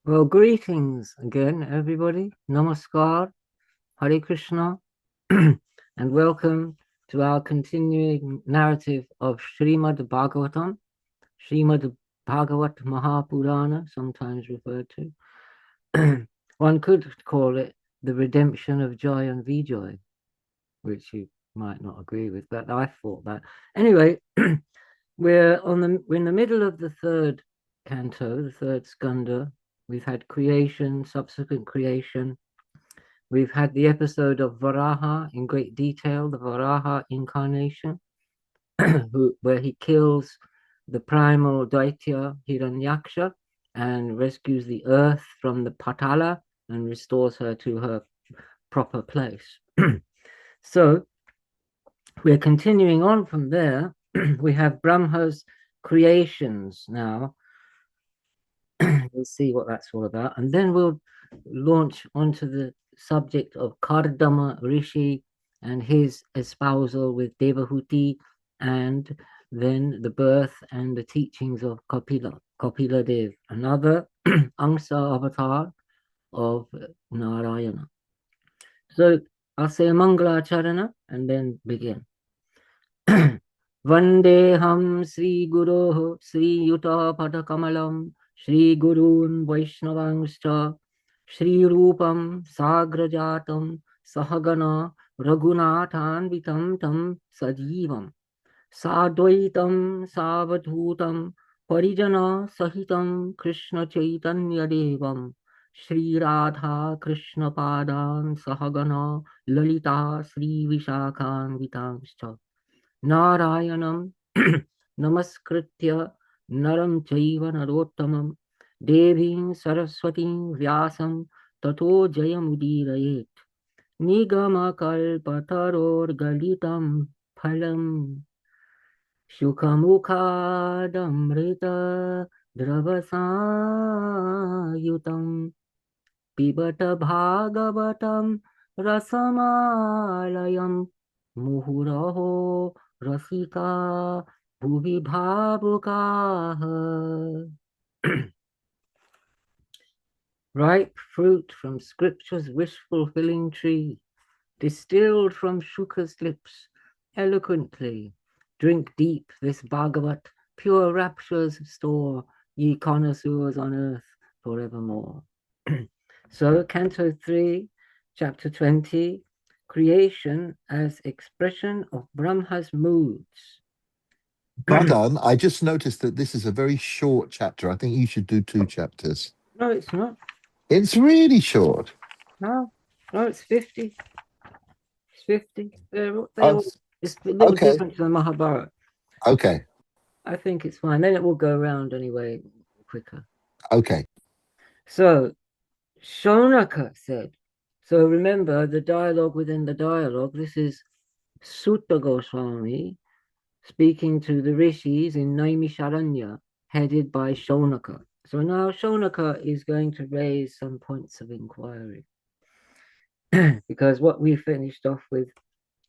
Well, greetings again, everybody. Namaskar, Hare Krishna, and welcome to our continuing narrative of Srimad Bhagavatam, Srimad Bhagavat Mahapurana, sometimes referred to. One could call it the redemption of joy and Vijay, which you might not agree with, but I thought that. Anyway, we're in the middle of the third canto, the third skanda. We've had creation, subsequent creation. We've had the episode of Varaha in great detail, the Varaha incarnation, where he kills the primal Daitya Hiranyaksha and rescues the earth from the Patala and restores her to her proper place. So we're continuing on from there. We have Brahma's creations now. We'll see what that's all about. And then we'll launch onto the subject of Kardama Rishi and his espousal with Devahuti, and then the birth and the teachings of Kapila Dev, another Angsa avatar of Narayana. So I'll say a Mangala Charana and then begin. Vandeham Sri Guru Sri Yuta Padakamalam Shri Gurun Vaishnavanshcha Shri Rupam Sagrajatam Sahagana Raghunathanvitam Tam Sajivam Sadvaitam Savadhutam Parijana Sahitam Krishna Chaitanya Devam Shri Radha Krishna Padan Sahagana Lalita Sri Vishakhan Vitamscha Narayanam Namaskritya Naram Chaiva Narottamam Devim Saraswatim Vyasam Tato Jayamudiraet Nigama Kalpataror Galitam Phalam Shukamukadamrita Dravasayutam Pibata Bhagavatam Rasamalayam Muhuraho Rasika Bhuvi Bhavukaha. Ripe fruit from scripture's wish-fulfilling tree, distilled from Shuka's lips, eloquently, drink deep this Bhagavat, pure rapture's store, ye connoisseurs on earth forevermore. So, Canto 3, Chapter 20, Creation as Expression of Brahma's Moods. Madan, I just noticed that this is a very short chapter. I think you should do 2 chapters. No, it's not. It's really short. No, it's 50. It's 50. It's a little Okay. different to the Mahabharata. Okay. I think it's fine. Then it will go around anyway quicker. Okay. So, Shonaka said, so remember the dialogue within the dialogue. This is Sutta Goswami speaking to the rishis in Naimisharanya, headed by Shonaka. So now Shonaka is going to raise some points of inquiry. Because what we finished off with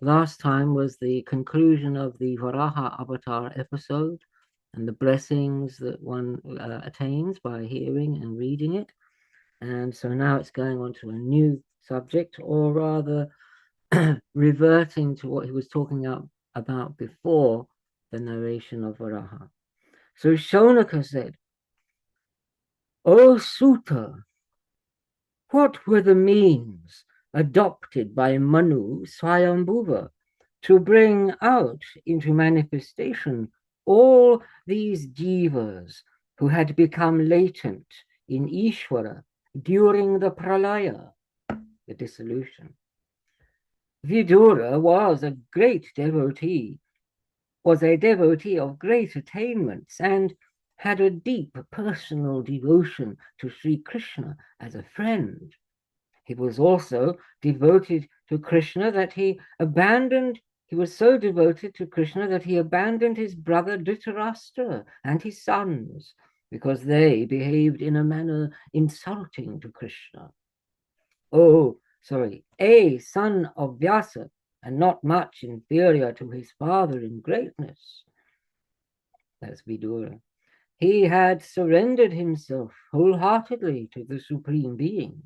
last time was the conclusion of the Varaha Avatar episode and the blessings that one attains by hearing and reading it. And so now it's going on to a new subject, or rather reverting to what he was talking about before the narration of Varaha. So Shonaka said, O Sutta, what were the means adopted by Manu Swayambhuva to bring out into manifestation all these jivas who had become latent in Ishvara during the pralaya, the dissolution? Vidura was a devotee of great attainments, and had a deep personal devotion to Sri Krishna as a friend. He was also devoted to Krishna that he was so devoted to Krishna that he abandoned his brother Dhritarashtra and his sons because they behaved in a manner insulting to Krishna. A son of Vyasa, and not much inferior to his father in greatness. That's Vidura. he had surrendered himself wholeheartedly to the Supreme Being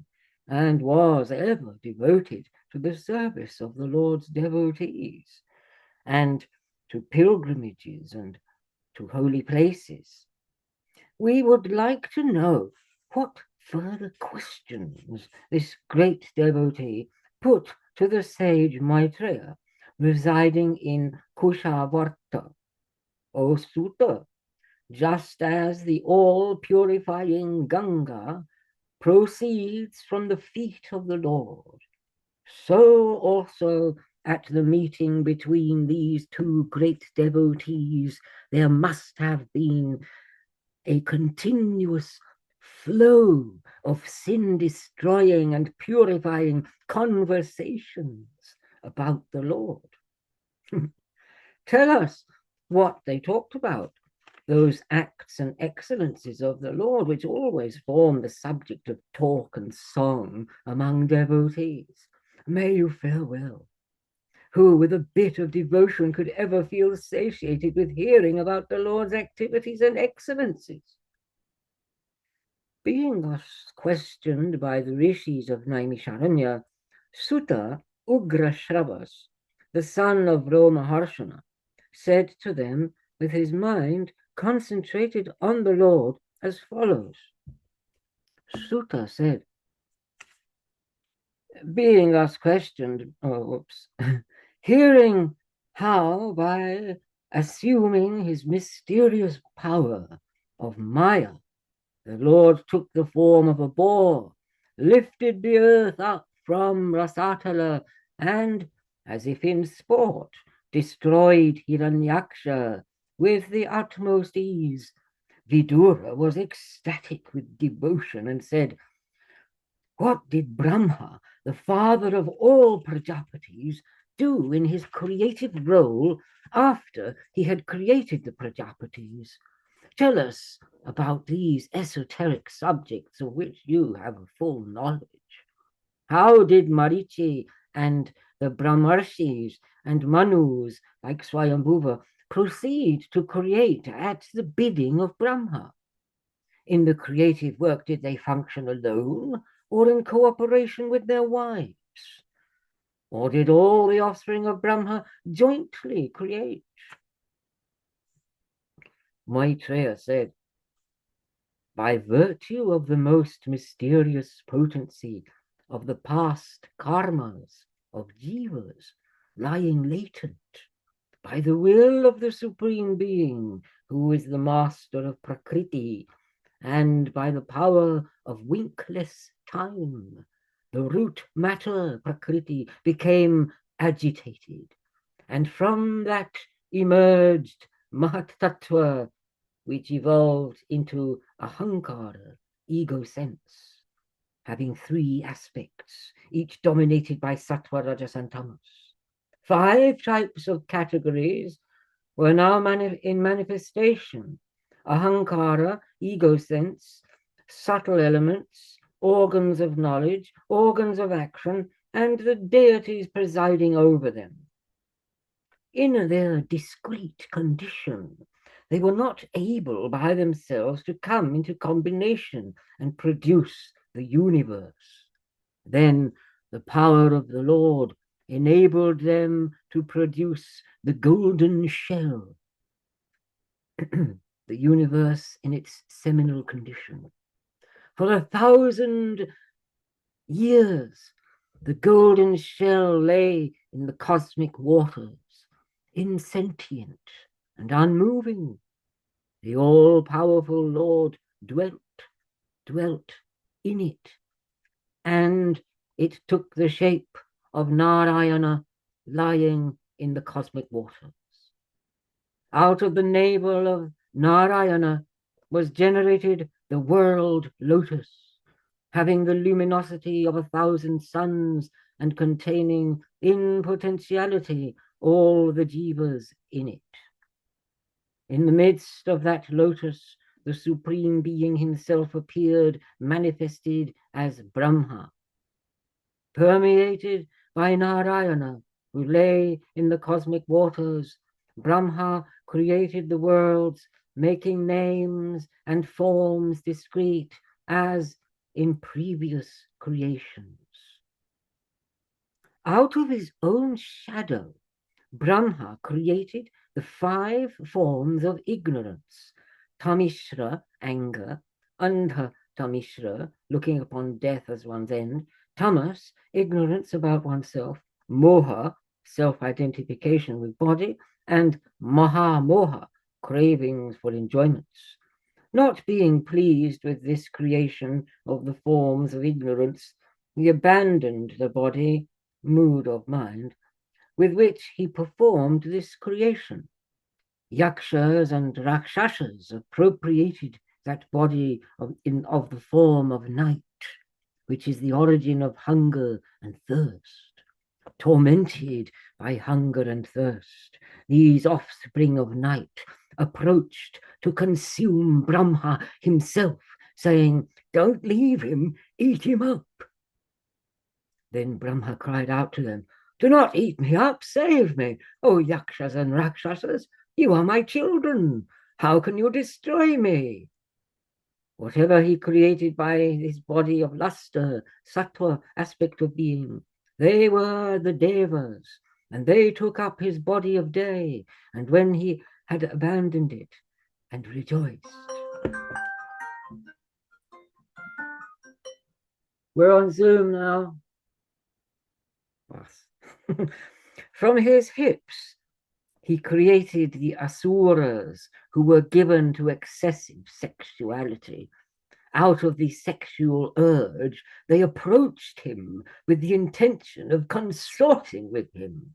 and was ever devoted to the service of the Lord's devotees and to pilgrimages and to holy places. We would like to know what further questions this great devotee put to the sage Maitreya residing in Kushavarta, O Sutta, just as the all-purifying Ganga proceeds from the feet of the Lord, so also at the meeting between these two great devotees there must have been a continuous flow of sin-destroying and purifying conversations about the Lord. Tell us what they talked about, those acts and excellences of the Lord, which always form the subject of talk and song among devotees. May you fare well. Who with a bit of devotion could ever feel satiated with hearing about the Lord's activities and excellencies? Being thus questioned by the rishis of Naimisharanya, Sutta Ugrashravas, the son of Roma said to them with his mind concentrated on the Lord as follows. Sutta said, being thus questioned, hearing how by assuming his mysterious power of Maya, the Lord took the form of a boar, lifted the earth up from Rasatala, and, as if in sport, destroyed Hiranyaksha with the utmost ease. Vidura was ecstatic with devotion and said, what did Brahma, the father of all Prajapatis, do in his creative role after he had created the Prajapatis? Tell us about these esoteric subjects of which you have full knowledge. How did Marichi and the Brahmarshis and Manus, like Swayambhuva, proceed to create at the bidding of Brahma? In the creative work, did they function alone or in cooperation with their wives? Or did all the offspring of Brahma jointly create? Maitreya said, by virtue of the most mysterious potency of the past karmas of jivas lying latent, by the will of the Supreme Being, who is the master of Prakriti, and by the power of winkless time, the root matter Prakriti became agitated, and from that emerged Mahat Tattva, which evolved into Ahankara, ego sense, having three aspects, each dominated by Sattva, Rajas, and Tamas. 5 types of categories were now in manifestation: Ahankara, ego sense, subtle elements, organs of knowledge, organs of action, and the deities presiding over them. In their discrete condition, they were not able by themselves to come into combination and produce the universe. Then the power of the Lord enabled them to produce the golden shell, the universe in its seminal condition. For 1,000 years, the golden shell lay in the cosmic waters, insentient and unmoving. The all-powerful Lord dwelt in it, and it took the shape of Narayana lying in the cosmic waters. Out of the navel of Narayana was generated the world lotus, having the luminosity of 1,000 suns and containing in potentiality all the jivas in it. In the midst of that lotus, the Supreme Being himself appeared, manifested as Brahma. Permeated by Narayana, who lay in the cosmic waters, Brahma created the worlds making names and forms discrete as in previous creations. Out of his own shadow, Brahma created the 5 forms of ignorance: Tamishra, anger; Andha Tamishra, looking upon death as one's end; Tamas, ignorance about oneself; Moha, self-identification with body; and Maha Moha, cravings for enjoyments. Not being pleased with this creation of the forms of ignorance, he abandoned the body, mood of mind, with which he performed this creation. Yakshas and Rakshasas appropriated that body of the form of night, which is the origin of hunger and thirst. Tormented by hunger and thirst, these offspring of night approached to consume Brahma himself, saying, "Don't leave him, eat him up." Then Brahma cried out to them, "Do not eat me up, save me, O Yakshas and Rakshasas. You are my children. How can you destroy me?" Whatever he created by his body of luster, sattva aspect of being, they were the devas, and they took up his body of day, and when he had abandoned it, and rejoiced. We're on Zoom now. From his hips, he created the asuras, who were given to excessive sexuality. Out of the sexual urge, they approached him with the intention of consorting with him.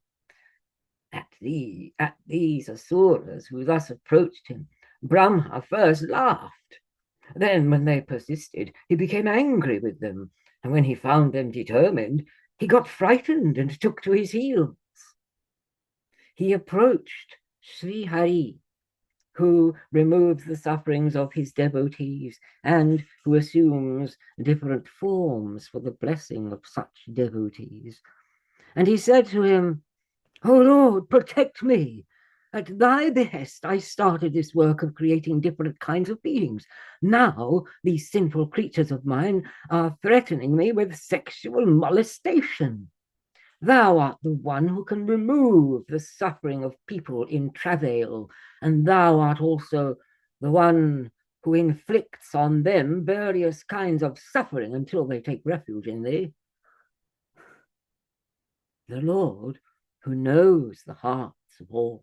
At these asuras who thus approached him, Brahma first laughed. Then, when they persisted, he became angry with them, and when he found them determined, he got frightened and took to his heels. He approached Sri Hari, who removes the sufferings of his devotees and who assumes different forms for the blessing of such devotees. And he said to him, "O Lord, protect me. At thy behest I started this work of creating different kinds of beings. Now these sinful creatures of mine are threatening me with sexual molestation. Thou art the one who can remove the suffering of people in travail, and thou art also the one who inflicts on them various kinds of suffering until they take refuge in thee." The Lord, who knows the hearts of all,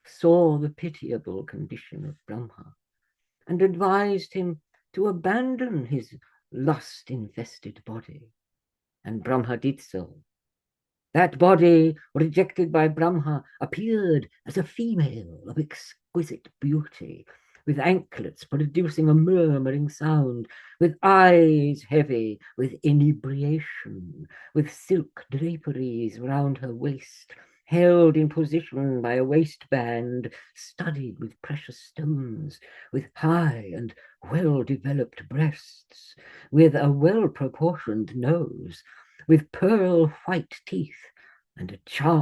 saw the pitiable condition of Brahma and advised him to abandon his lust-infested body, and Brahma did so. That body, rejected by Brahma, appeared as a female of exquisite beauty, with anklets producing a murmuring sound, with eyes heavy with inebriation, with silk draperies round her waist, held in position by a waistband studded with precious stones, with high and well-developed breasts, with a well-proportioned nose, with pearl white teeth, and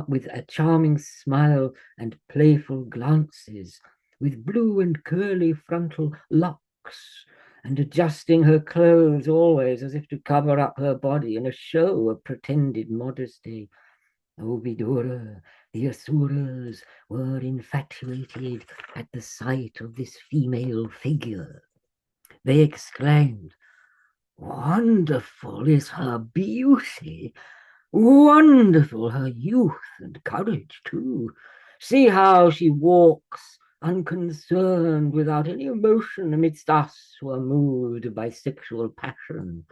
with a charming smile and playful glances, with blue and curly frontal locks, and adjusting her clothes always as if to cover up her body in a show of pretended modesty. O Vidura, the Asuras were infatuated at the sight of this female figure. They exclaimed, "Wonderful is her beauty! Wonderful her youth and courage, too! See how she walks unconcerned, without any emotion, amidst us who are moved by sexual passion."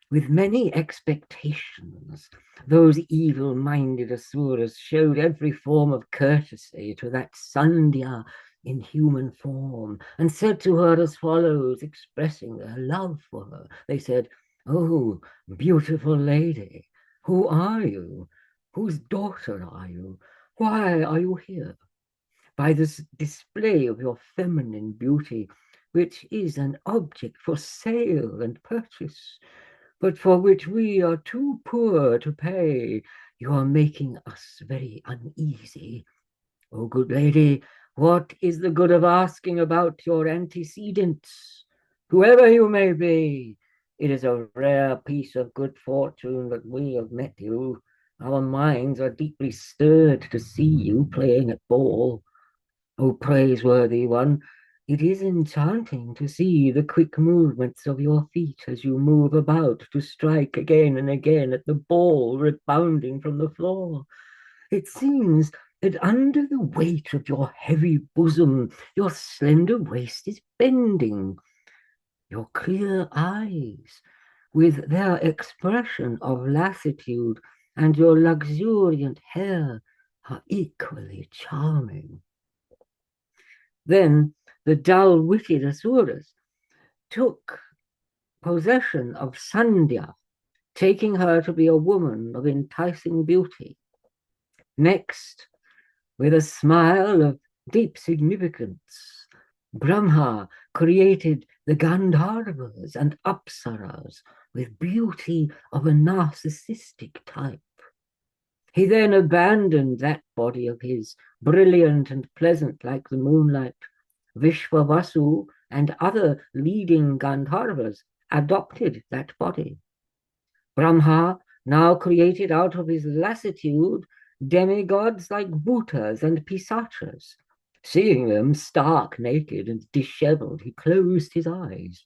With many expectations, those evil-minded asuras showed every form of courtesy to that Sandhya in human form, and said to her as follows, expressing their love for her. They said, "Oh, beautiful lady, who are you? Whose daughter are you? Why are you here? By this display of your feminine beauty, which is an object for sale and purchase, but for which we are too poor to pay, you are making us very uneasy. Oh, good lady, What is the good of asking about your antecedents, whoever you may be? It is a rare piece of good fortune that we have met you. Our minds are deeply stirred to see you playing at ball. O praiseworthy one, it is enchanting to see the quick movements of your feet as you move about to strike again and again at the ball rebounding from the floor. It seems that under the weight of your heavy bosom, your slender waist is bending. Your clear eyes, with their expression of lassitude, and your luxuriant hair are equally charming. Then the dull-witted Asuras took possession of Sandhya, taking her to be a woman of enticing beauty. Next, with a smile of deep significance, Brahma created the Gandharvas and Apsaras with beauty of a narcissistic type. He then abandoned that body of his, brilliant and pleasant like the moonlight. Vishwavasu and other leading Gandharvas adopted that body. Brahma now created out of his lassitude demigods like Bhutas and Pisachas. Seeing them stark naked and disheveled, he closed his eyes.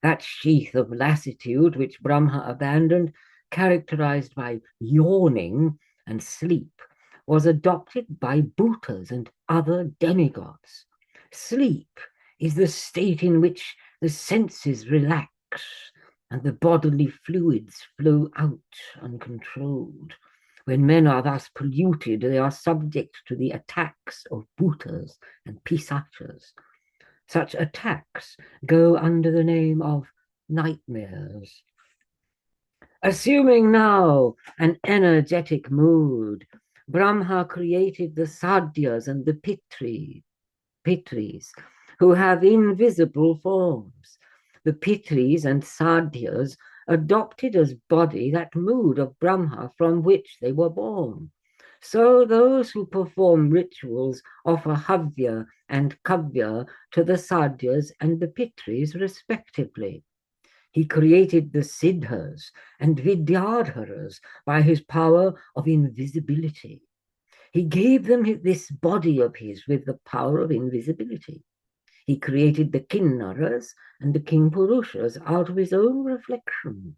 That sheath of lassitude which Brahma abandoned, characterized by yawning and sleep, was adopted by Bhutas and other demigods. Sleep is the state in which the senses relax and the bodily fluids flow out uncontrolled. When men are thus polluted, they are subject to the attacks of Bhutas and Pisachas. Such attacks go under the name of nightmares. Assuming now an energetic mood, Brahma created the Sadhyas and the Pitris, who have invisible forms. The Pitris and Sadhyas adopted as body that mood of Brahma from which they were born. So those who perform rituals offer Havya and Kavya to the Sadhyas and the Pitris respectively. He created the Siddhas and Vidyadharas by his power of invisibility. He gave them this body of his with the power of invisibility. He created the Kinnaras and the King Purushas out of his own reflection,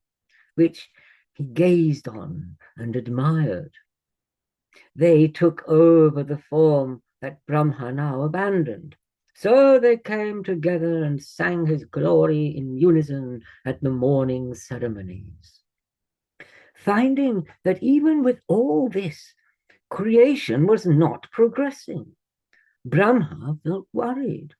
which he gazed on and admired. They took over the form that Brahma now abandoned. So they came together and sang his glory in unison at the morning ceremonies. Finding that even with all this, creation was not progressing, Brahma felt worried.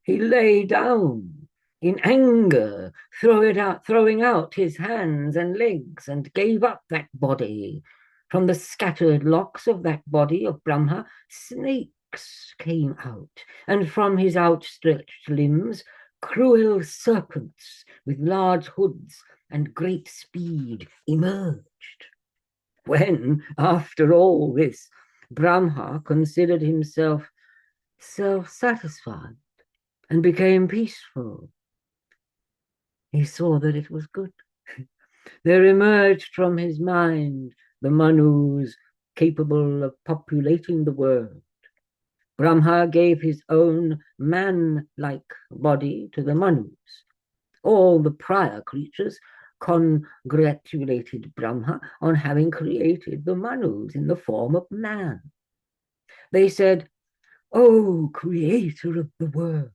He lay down in anger, throwing out his hands and legs, and gave up that body. From the scattered locks of that body of Brahma, snakes came out, and from his outstretched limbs, cruel serpents with large hoods and great speed emerged. When, after all this, Brahma considered himself self-satisfied and became peaceful, he saw that it was good. There emerged from his mind the Manus capable of populating the world. Brahma gave his own man-like body to the Manus. All the prior creatures congratulated Brahma on having created the Manus in the form of man. They said, "O creator of the world,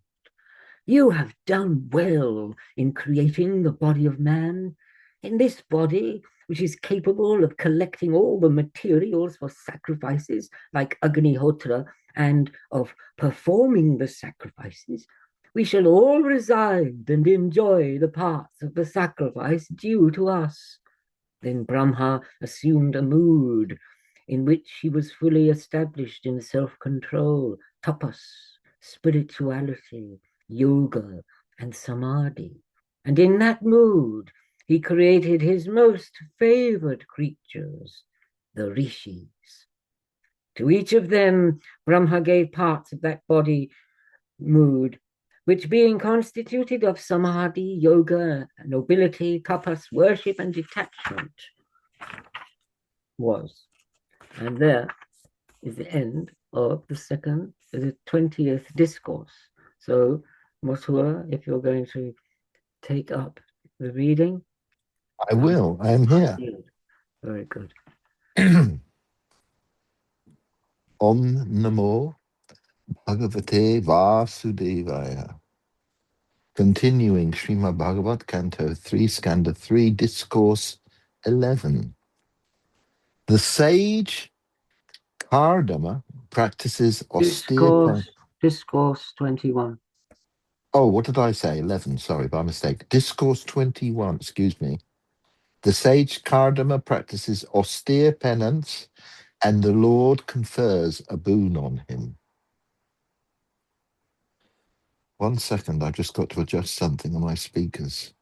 you have done well in creating the body of man. In this body, which is capable of collecting all the materials for sacrifices like Agnihotra and of performing the sacrifices, we shall all reside and enjoy the parts of the sacrifice due to us." Then Brahma assumed a mood in which he was fully established in self-control, tapas, spirituality, yoga, and samadhi. And in that mood, he created his most favored creatures, the rishis. To each of them, Brahma gave parts of that body mood, which being constituted of samadhi, yoga, nobility, tapas, worship, and detachment was. And there is the end of the 20th discourse. So, Mathura, if you're going to take up the reading. I will. I am here. Very good. Om Namo Bhagavate Vasudevaya. Continuing Srimad Bhagavat, Canto 3, Skanda 3, Discourse 11. The sage Kardama practices austere... Discourse 21. Oh, what did I say? 11, sorry, by mistake. Discourse 21, excuse me. The sage Kardama practices austere penance, and the Lord confers a boon on him. 1 second, I've just got to adjust something on my speakers.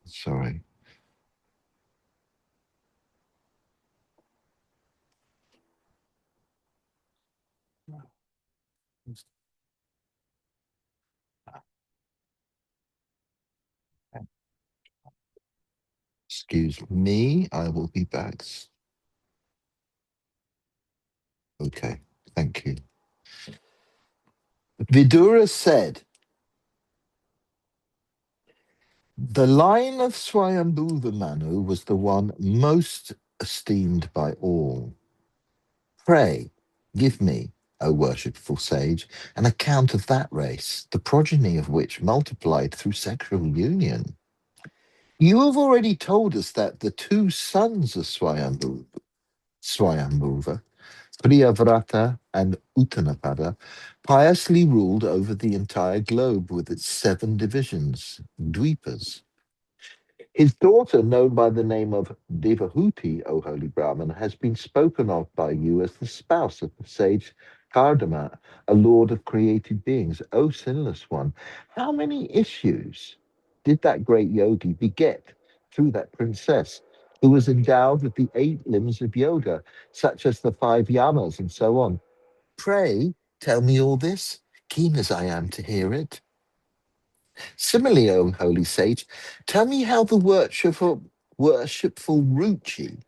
Sorry. Excuse me, I will be back. Okay, thank you. Vidura said, the line of Swayambhuva Manu was the one most esteemed by all. Pray, give me, O worshipful sage, an account of that race, the progeny of which multiplied through sexual union. You have already told us that the two sons of Swayambhuva, Priyavrata and Uttanapada, piously ruled over the entire globe with its 7 divisions, dweepas. His daughter, known by the name of Devahuti, O holy Brahman, has been spoken of by you as the spouse of the sage Kardama, a lord of created beings. O sinless one, how many issues did that great yogi beget through that princess, who was endowed with the 8 limbs of yoga, such as the 5 yamas and so on? Pray, tell me all this, keen as I am to hear it. Similarly, O holy sage, tell me how the worshipful Ruchi,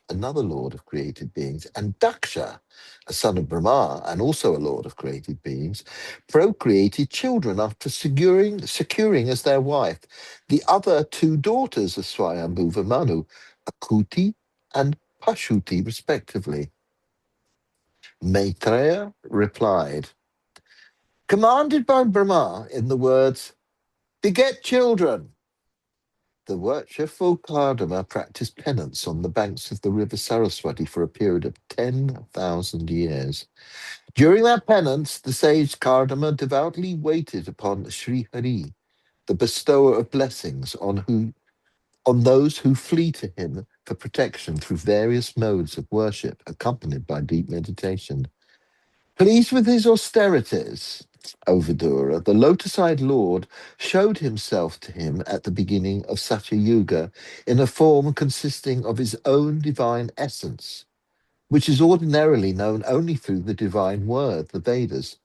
another lord of created beings, and Daksha, a son of Brahma and also a lord of created beings, procreated children after securing as their wife the other 2 daughters of Swayambhuva Manu, Akuti and Pashuti, respectively. Maitreya replied, commanded by Brahma in the words, beget children. The worshipful Kardama practiced penance on the banks of the river Saraswati for a period of 10,000 years. During that penance, the sage Kardama devoutly waited upon Sri Hari, the bestower of blessings on those who flee to him for protection through various modes of worship, accompanied by deep meditation. Pleased with his austerities, O Vidura, the lotus-eyed Lord showed himself to him at the beginning of Satya Yuga in a form consisting of his own divine essence, which is ordinarily known only through the divine word, the Vedas.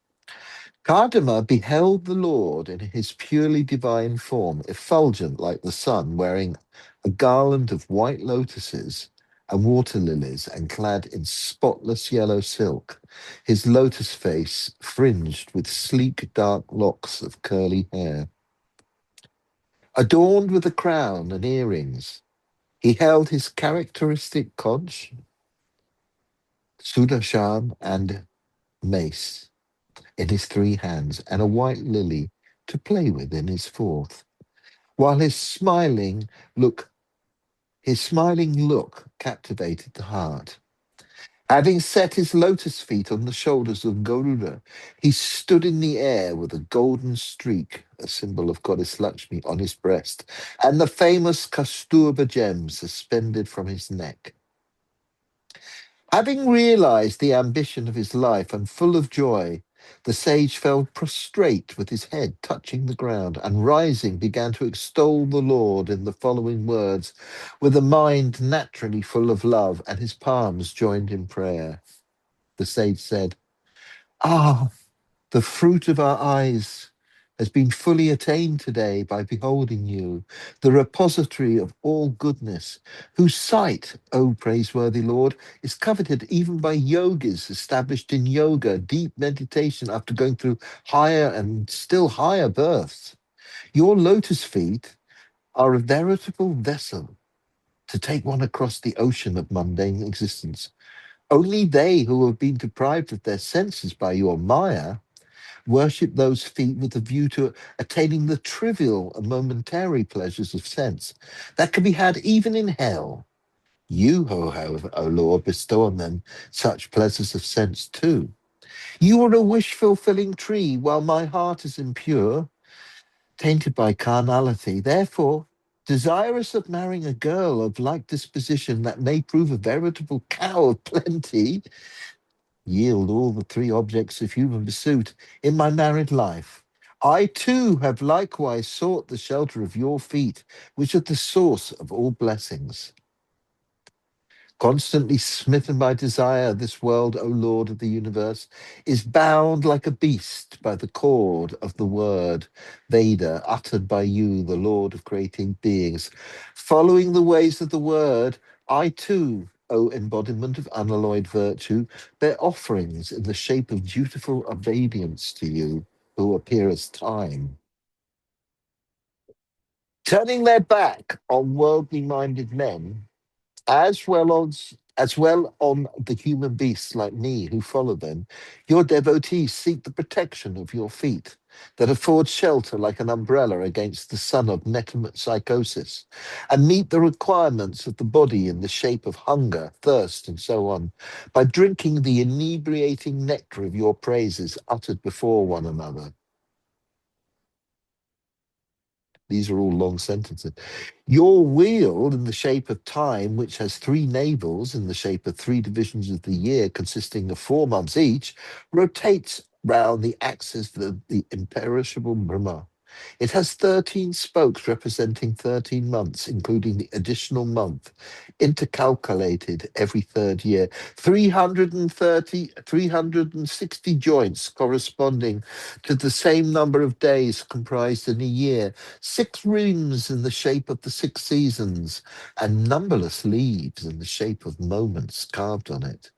Kardama beheld the Lord in his purely divine form, effulgent like the sun, wearing a garland of white lotuses and water lilies and clad in spotless yellow silk, his lotus face fringed with sleek dark locks of curly hair. Adorned with a crown and earrings, he held his characteristic conch, sudarshan, and mace in his 3 hands, and a white lily to play with in his 4th, while his smiling look captivated the heart. Having set his lotus feet on the shoulders of Garuda, he stood in the air with a golden streak, a symbol of goddess Lakshmi, on his breast, and the famous Kasturba gem suspended from his neck. Having realized the ambition of his life and full of joy, The sage fell prostrate with his head touching the ground, and rising began to extol the Lord in the following words, with a mind naturally full of love and his palms joined in prayer. The sage said, "Ah, the fruit of our eyes has been fully attained today by beholding you, the repository of all goodness, whose sight, O praiseworthy Lord, is coveted even by yogis established in yoga, deep meditation after going through higher and still higher births. Your lotus feet are a veritable vessel to take one across the ocean of mundane existence. Only they who have been deprived of their senses by your Maya worship those feet with a view to attaining the trivial and momentary pleasures of sense that can be had even in hell. You, however, O Lord, bestow on them such pleasures of sense too. You are a wish-fulfilling tree, while my heart is impure, tainted by carnality. Therefore, desirous of marrying a girl of like disposition that may prove a veritable cow of plenty, yield all the three objects of human pursuit in my married life. I too have likewise sought the shelter of your feet, which are the source of all blessings. Constantly smitten by desire, this world, O Lord of the universe, is bound like a beast by the cord of the word, Veda, uttered by you, the Lord of creating beings. Following the ways of the word, I too, O embodiment of unalloyed virtue, bear offerings in the shape of dutiful obedience to you, who appear as time. Turning their back on worldly-minded men, as well on the human beasts like me who follow them, your devotees seek the protection of your feet that afford shelter like an umbrella against the sun of metempsychosis, and meet the requirements of the body in the shape of hunger, thirst, and so on, by drinking the inebriating nectar of your praises uttered before one another. These are all long sentences. Your wheel in the shape of time, which has three navels in the shape of three divisions of the year consisting of 4 months each, rotates round the axis of the imperishable Brahma. It has 13 spokes representing 13 months, including the additional month, intercalculated every third year. 360 joints corresponding to the same number of days comprised in a year. 6 rings in the shape of the 6 seasons, and numberless leaves in the shape of moments carved on it.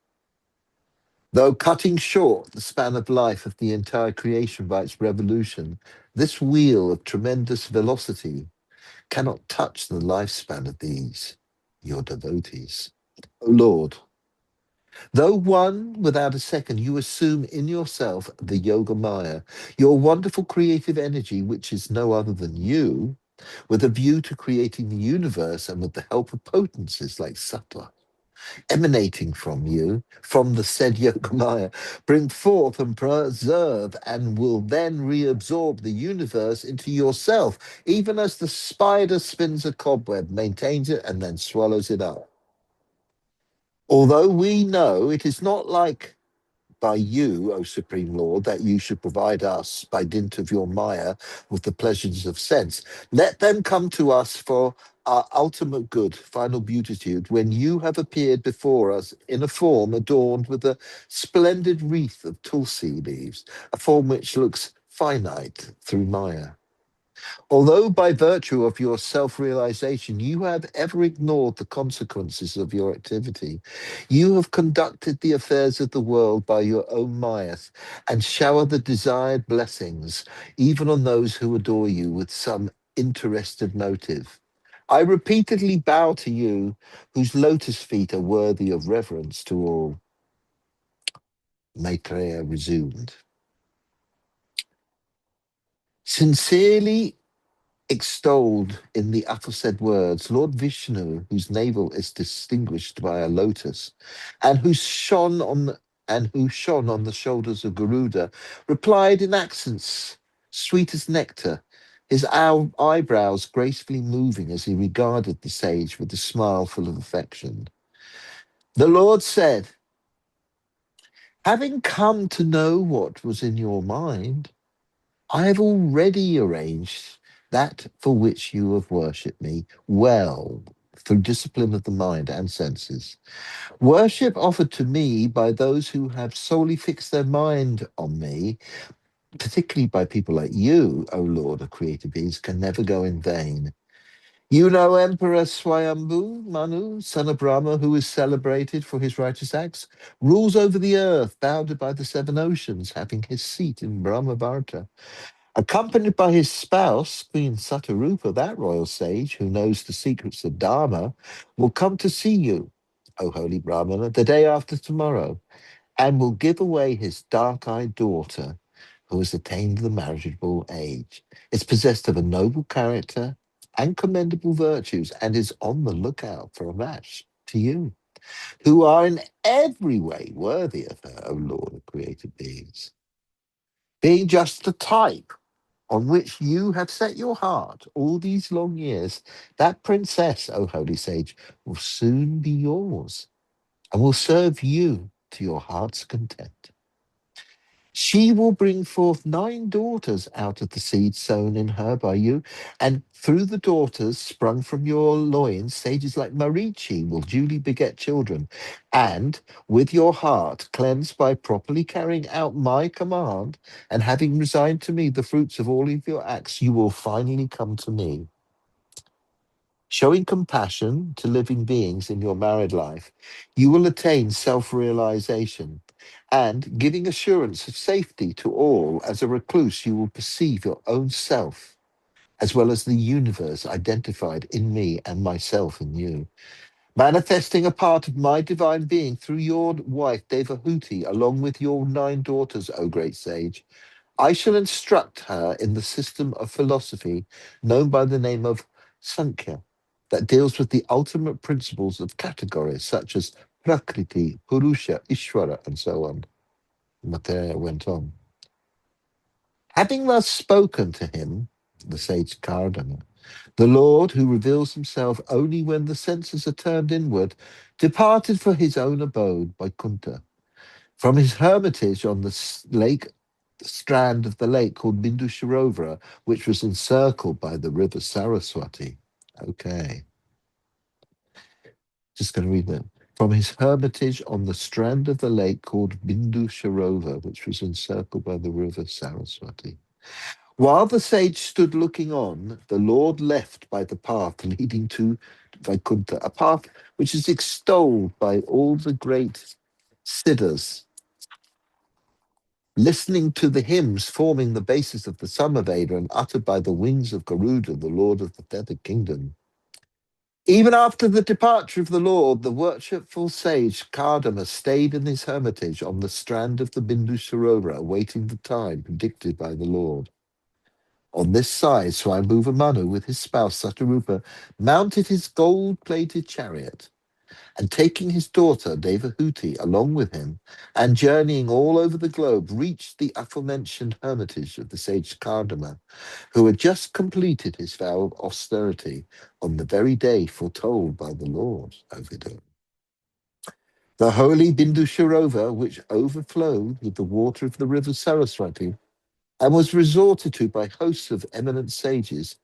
Though cutting short the span of life of the entire creation by its revolution, this wheel of tremendous velocity cannot touch the lifespan of these, your devotees. O Lord, though one without a second, you assume in yourself the Yoga Maya, your wonderful creative energy, which is no other than you, with a view to creating the universe and with the help of potencies like Sattva emanating from you, from the said Yogamaya, bring forth and preserve and will then reabsorb the universe into yourself, even as the spider spins a cobweb, maintains it, and then swallows it up. Although we know it is not like by you, O Supreme Lord, that you should provide us, by dint of your Maya, with the pleasures of sense. Let them come to us for our ultimate good, final beatitude, when you have appeared before us in a form adorned with a splendid wreath of tulsi leaves, a form which looks finite through Maya. Although by virtue of your self-realization you have ever ignored the consequences of your activity, you have conducted the affairs of the world by your own Mayas and shower the desired blessings even on those who adore you with some interested motive. I repeatedly bow to you, whose lotus feet are worthy of reverence to all. Maitreya resumed. Sincerely extolled in the aforesaid words, Lord Vishnu, whose navel is distinguished by a lotus, and who shone on the shoulders of Garuda, replied in accents sweet as nectar, his eyebrows gracefully moving as he regarded the sage with a smile full of affection. The Lord said, Having come to know what was in your mind, I have already arranged that for which you have worshipped me well through discipline of the mind and senses. Worship offered to me by those who have solely fixed their mind on me, particularly by people like you, O Lord of created beings, can never go in vain. You know Emperor Swayambhu, Manu, son of Rama, who is celebrated for his righteous acts, rules over the earth, bounded by the seven oceans, having his seat in Brahmavarta. Accompanied by his spouse, Queen Satarupa, that royal sage who knows the secrets of Dharma, will come to see you, O holy Brahmana, the day after tomorrow, and will give away his dark-eyed daughter, who has attained the marriageable age, is possessed of a noble character and commendable virtues, and is on the lookout for a match to you, who are in every way worthy of her, O Lord of created beings. Being just the type on which you have set your heart all these long years, that princess, O holy sage, will soon be yours and will serve you to your heart's content. She will bring forth 9 daughters out of the seed sown in her by you, and through the daughters sprung from your loins, sages like Marichi will duly beget children, and with your heart cleansed by properly carrying out my command, and having resigned to me the fruits of all of your acts, you will finally come to me. Showing compassion to living beings in your married life, you will attain self-realization. And giving assurance of safety to all, as a recluse, you will perceive your own self, as well as the universe identified in me and myself in you. Manifesting a part of my divine being through your wife, Devahuti, along with your 9 daughters, O great sage, I shall instruct her in the system of philosophy known by the name of Sankhya, that deals with the ultimate principles of categories such as Prakriti, Purusha, Ishvara, and so on. Maitreya went on. Having thus spoken to him, the sage Kardama, the Lord, who reveals himself only when the senses are turned inward, departed for his own abode by Kunta. From his hermitage on the strand of the lake called Bindu Sharovara, which was encircled by the river Saraswati. Okay, just going to read that. From his hermitage on the strand of the lake called Bindu Sharovara, which was encircled by the river Saraswati. While the sage stood looking on, the Lord left by the path leading to Vaikuntha, a path which is extolled by all the great siddhas, listening to the hymns forming the basis of the Samaveda and uttered by the wings of Garuda, the Lord of the Feathered Kingdom. Even after the departure of the Lord, the worshipful sage Kardama stayed in his hermitage on the strand of the Bindu Sarovar, awaiting the time predicted by the Lord. On this side, Swayambhuva Manu, with his spouse Satarupa, mounted his gold-plated chariot, and taking his daughter Devahuti along with him, and journeying all over the globe, reached the aforementioned hermitage of the sage Kardama, who had just completed his vow of austerity on the very day foretold by the Lord. Ovidum. The holy Bindu Sharovar, which overflowed with the water of the river Saraswati, and was resorted to by hosts of eminent sages,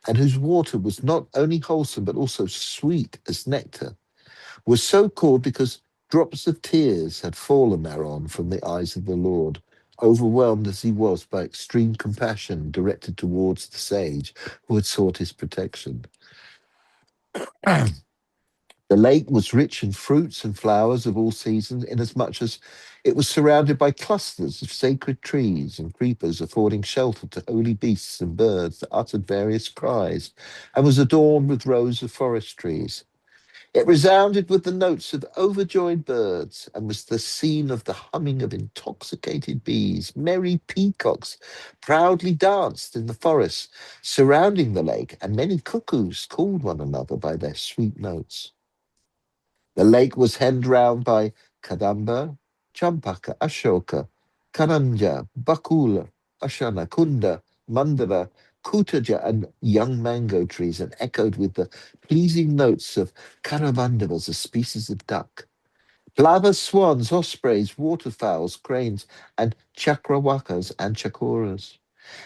and whose water was not only wholesome but also sweet as nectar, was so called because drops of tears had fallen thereon from the eyes of the Lord, overwhelmed as he was by extreme compassion directed towards the sage who had sought his protection. The lake was rich in fruits and flowers of all seasons, inasmuch as it was surrounded by clusters of sacred trees and creepers, affording shelter to holy beasts and birds that uttered various cries, and was adorned with rows of forest trees. It resounded with the notes of overjoyed birds, and was the scene of the humming of intoxicated bees. Merry peacocks proudly danced in the forests surrounding the lake, and many cuckoos called one another by their sweet notes. The lake was hemmed round by Kadamba, Champaka, Ashoka, Karanja, Bakula, Ashana, Kunda, Mandava, Kutaja, and young mango trees, and echoed with the pleasing notes of Karavandavas, a species of duck. Plovers, swans, ospreys, waterfowls, cranes, and chakrawakas and chakoras.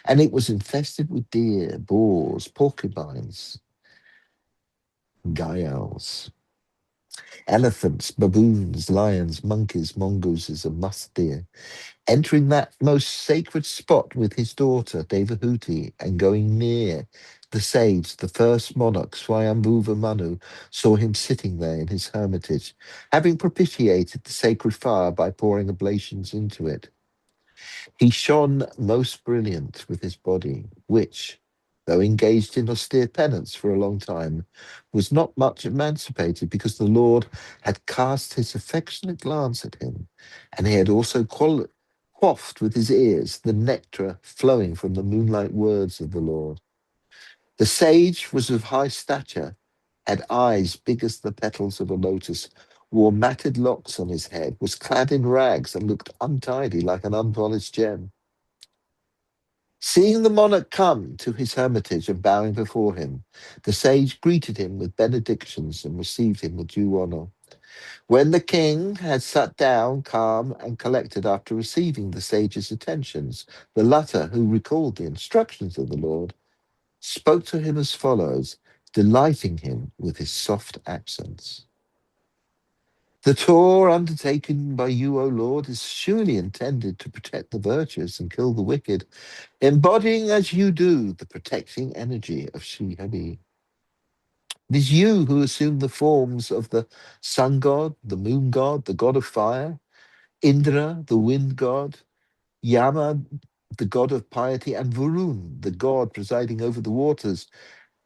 And it was infested with deer, boars, porcupines, gayals, elephants, baboons, lions, monkeys, mongooses, and musk deer. Entering that most sacred spot with his daughter, Devahuti, and going near the sage, the first monarch, Swayambhuva Manu, saw him sitting there in his hermitage, having propitiated the sacred fire by pouring oblations into it. He shone most brilliant with his body, which, though engaged in austere penance for a long time, was not much emancipated because the Lord had cast his affectionate glance at him, and he had also quaffed with his ears the nectar flowing from the moonlight words of the Lord. The sage was of high stature, had eyes big as the petals of a lotus, wore matted locks on his head, was clad in rags, and looked untidy like an unpolished gem. Seeing the monarch come to his hermitage and bowing before him, the sage greeted him with benedictions and received him with due honor. When the king had sat down, calm and collected after receiving the sage's attentions, the latter, who recalled the instructions of the Lord, spoke to him as follows, delighting him with his soft accents. The tour undertaken by you, O Lord, is surely intended to protect the virtuous and kill the wicked, embodying as you do the protecting energy of Sri Hari. It is you who assume the forms of the sun god, the moon god, the god of fire, Indra, the wind god, Yama, the god of piety, and Varun, the god presiding over the waters,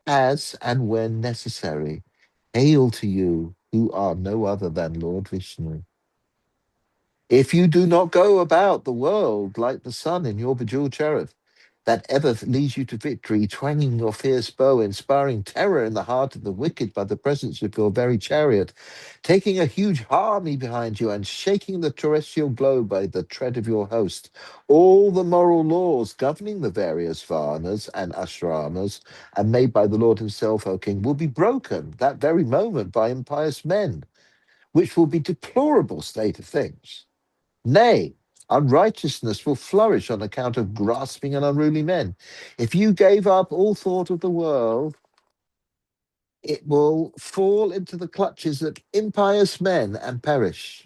as and when necessary. Hail to you, who are no other than Lord Vishnu. If you do not go about the world like the sun in your bejeweled chariot, that ever leads you to victory, twanging your fierce bow, inspiring terror in the heart of the wicked by the presence of your very chariot, taking a huge army behind you and shaking the terrestrial globe by the tread of your host, all the moral laws governing the various varnas and ashramas, and made by the Lord himself, O king, will be broken that very moment by impious men, which will be deplorable state of things. Nay, unrighteousness will flourish on account of grasping and unruly men. If you gave up all thought of the world, it will fall into the clutches of impious men and perish.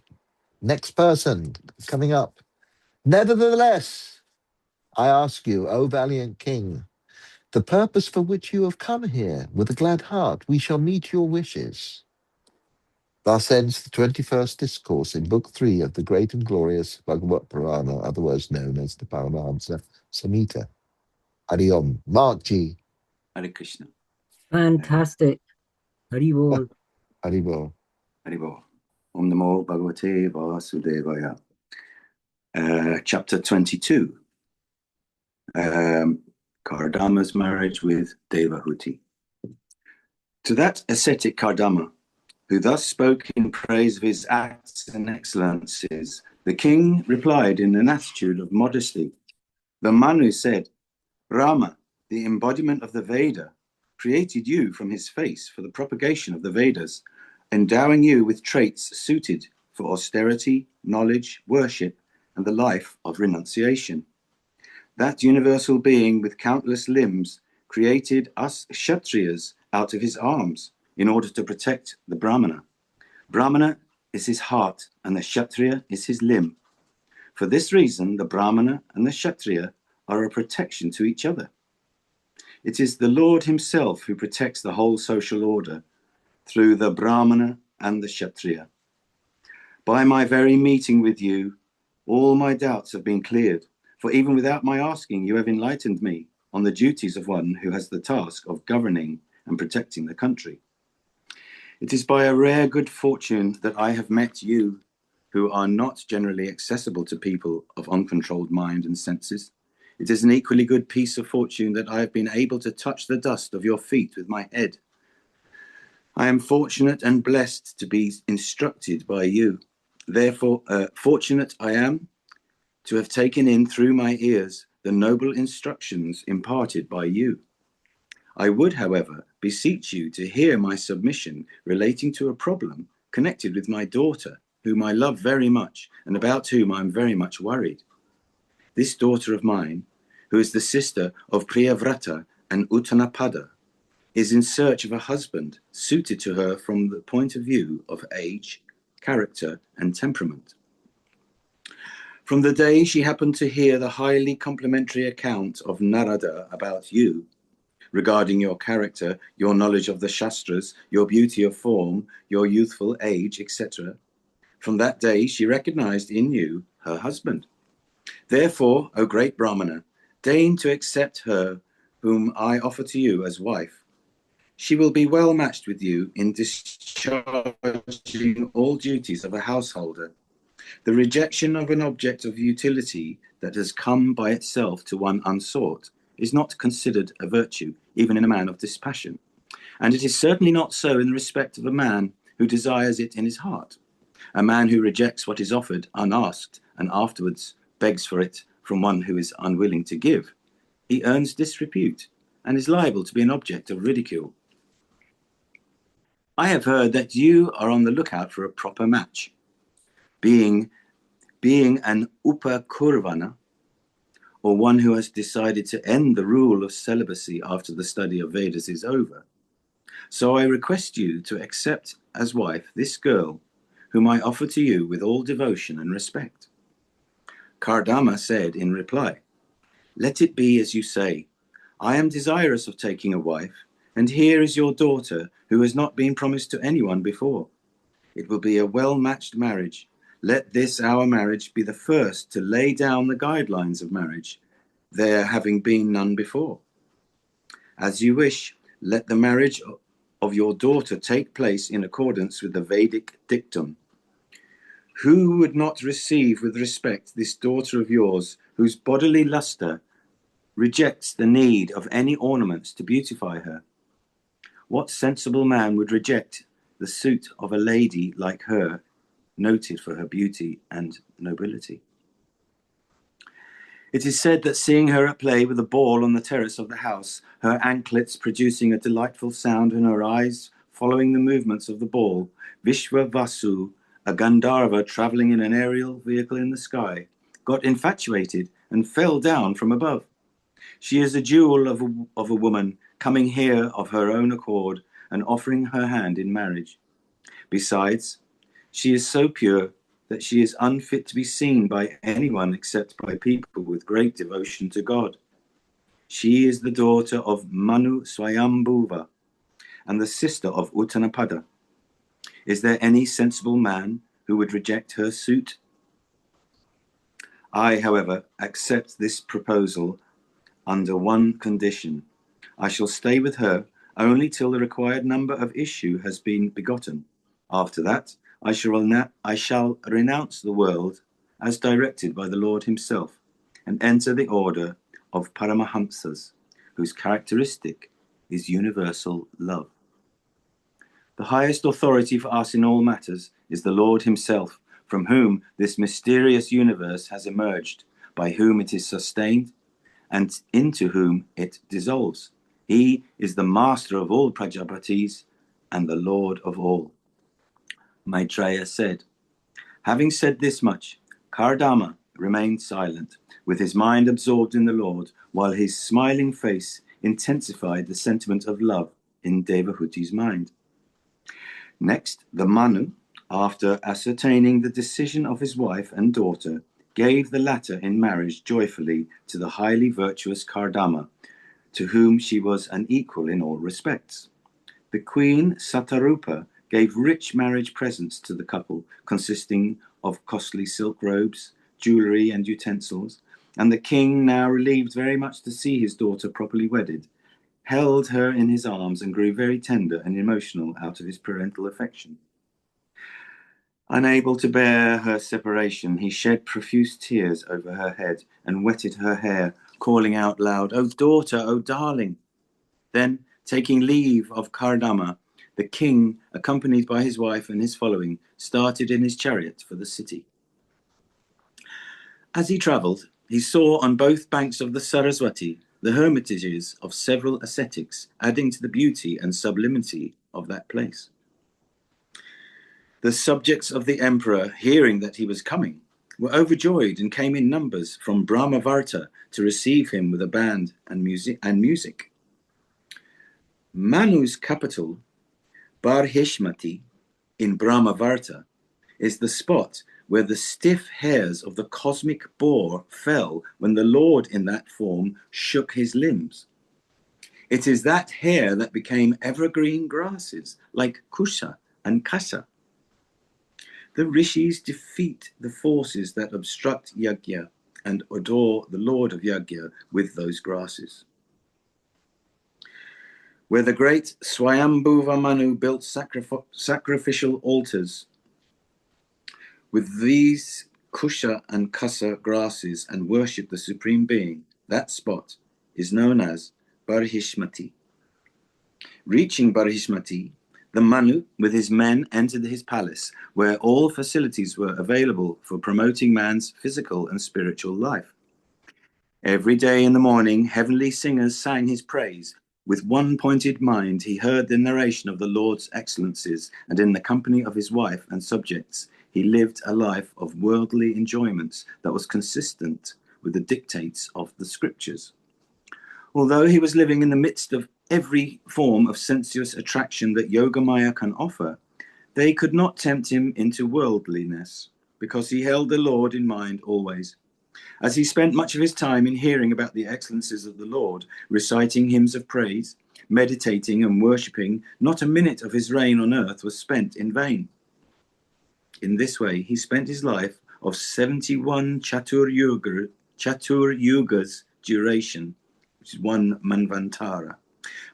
Next person coming up. Nevertheless, I ask you, O valiant king, the purpose for which you have come here with a glad heart, we shall meet your wishes. Thus ends the 21st discourse in Book 3 of the great and glorious Bhagavat Purana, otherwise known as the Paramahamsa Samhita. Hari Om. Mark G. Hare Krishna. Fantastic. Haribol. Hari Bol. Hare Bol. Om Namo Bhagavate Vasudevaya. Chapter 22. Kardama's marriage with Devahuti. To that ascetic Kardama, who thus spoke in praise of his acts and excellences, the king replied in an attitude of modesty. The Manu said, Rama, the embodiment of the Veda, created you from his face for the propagation of the Vedas, endowing you with traits suited for austerity, knowledge, worship, and the life of renunciation. That universal being with countless limbs created us Kshatriyas out of his arms in order to protect the Brahmana. Brahmana is his heart and the Kshatriya is his limb. For this reason, the Brahmana and the Kshatriya are a protection to each other. It is the Lord himself who protects the whole social order through the Brahmana and the Kshatriya. By my very meeting with you, all my doubts have been cleared, for even without my asking, you have enlightened me on the duties of one who has the task of governing and protecting the country. It is by a rare good fortune that I have met you, who are not generally accessible to people of uncontrolled mind and senses. It is an equally good piece of fortune that I have been able to touch the dust of your feet with my head. I am fortunate and blessed to be instructed by you. Therefore, fortunate I am to have taken in through my ears the noble instructions imparted by you. I would, however, beseech you to hear my submission relating to a problem connected with my daughter, whom I love very much and about whom I am very much worried. This daughter of mine, who is the sister of Priyavrata and Uttanapada, is in search of a husband suited to her from the point of view of age, character, and temperament. From the day she happened to hear the highly complimentary account of Narada about you, regarding your character, your knowledge of the Shastras, your beauty of form, your youthful age, etc., from that day she recognized in you her husband. Therefore, O great Brahmana, deign to accept her whom I offer to you as wife. She will be well matched with you in discharging all duties of a householder. The rejection of an object of utility that has come by itself to one unsought is not considered a virtue, even in a man of dispassion. And it is certainly not so in respect of a man who desires it in his heart. A man who rejects what is offered unasked and afterwards begs for it from one who is unwilling to give, he earns disrepute and is liable to be an object of ridicule. I have heard that you are on the lookout for a proper match. Being an upakurvana, or one who has decided to end the rule of celibacy after the study of Vedas is over. So I request you to accept as wife this girl, whom I offer to you with all devotion and respect. Kardama said in reply, let it be as you say. I am desirous of taking a wife, and here is your daughter, who has not been promised to anyone before. It will be a well-matched marriage. Let this our marriage be the first to lay down the guidelines of marriage, there having been none before. As you wish, let the marriage of your daughter take place in accordance with the Vedic dictum. Who would not receive with respect this daughter of yours, whose bodily luster rejects the need of any ornaments to beautify her? What sensible man would reject the suit of a lady like her, noted for her beauty and nobility? It is said that seeing her at play with a ball on the terrace of the house, her anklets producing a delightful sound and her eyes following the movements of the ball, Vishwavasu, a Gandharva travelling in an aerial vehicle in the sky, got infatuated and fell down from above. She is a jewel of a woman coming here of her own accord and offering her hand in marriage. Besides, she is so pure that she is unfit to be seen by anyone except by people with great devotion to God. She is the daughter of Manu Swayambhuva and the sister of Uttanapada. Is there any sensible man who would reject her suit? I, however, accept this proposal under one condition. I shall stay with her only till the required number of issue has been begotten. After that, I shall renounce the world as directed by the Lord himself and enter the order of Paramahamsas, whose characteristic is universal love. The highest authority for us in all matters is the Lord himself, from whom this mysterious universe has emerged, by whom it is sustained, and into whom it dissolves. He is the master of all Prajapatis and the Lord of all. Maitreya said. Having said this much, Kardama remained silent, with his mind absorbed in the Lord, while his smiling face intensified the sentiment of love in Devahuti's mind. Next, the Manu, after ascertaining the decision of his wife and daughter, gave the latter in marriage joyfully to the highly virtuous Kardama, to whom she was an equal in all respects. The queen Satarupa gave rich marriage presents to the couple, consisting of costly silk robes, jewellery and utensils, and the king, now relieved very much to see his daughter properly wedded, held her in his arms and grew very tender and emotional out of his parental affection. Unable to bear her separation, he shed profuse tears over her head and wetted her hair, calling out loud, "O daughter, O darling!" Then, taking leave of Kardama, the king, accompanied by his wife and his following, started in his chariot for the city. As he travelled, he saw on both banks of the Saraswati the hermitages of several ascetics, adding to the beauty and sublimity of that place. The subjects of the emperor, hearing that he was coming, were overjoyed and came in numbers from Brahmavarta to receive him with a band and music. Manu's capital, Barhishmati, in Brahmavarta, is the spot where the stiff hairs of the cosmic boar fell when the Lord in that form shook his limbs. It is that hair that became evergreen grasses like Kusha and Kasa. The rishis defeat the forces that obstruct yajna and adore the Lord of yajna with those grasses. Where the great Swayambhuva Manu built sacrificial altars with these Kusha and Kasa grasses and worshipped the Supreme Being, that spot is known as Barhishmati. Reaching Barhishmati, the Manu with his men entered his palace, where all facilities were available for promoting man's physical and spiritual life. Every day in the morning, heavenly singers sang his praise. With one pointed mind, he heard the narration of the Lord's excellencies, and in the company of his wife and subjects, he lived a life of worldly enjoyments that was consistent with the dictates of the scriptures. Although he was living in the midst of every form of sensuous attraction that Yogamaya can offer, they could not tempt him into worldliness, because he held the Lord in mind always. As he spent much of his time in hearing about the excellences of the Lord, reciting hymns of praise, meditating and worshipping, not a minute of his reign on earth was spent in vain. In this way, he spent his life of 71 Chatur Yugas duration, which is one Manvantara,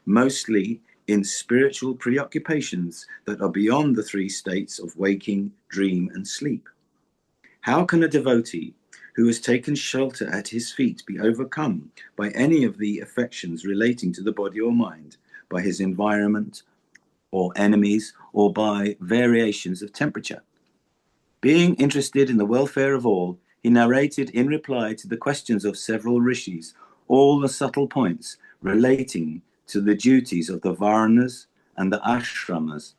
mostly in spiritual preoccupations that are beyond the three states of waking, dream, and sleep. How can a devotee who has taken shelter at his feet be overcome by any of the affections relating to the body or mind, by his environment or enemies, or by variations of temperature? Being interested in the welfare of all, he narrated in reply to the questions of several rishis all the subtle points relating to the duties of the varnas and the ashramas.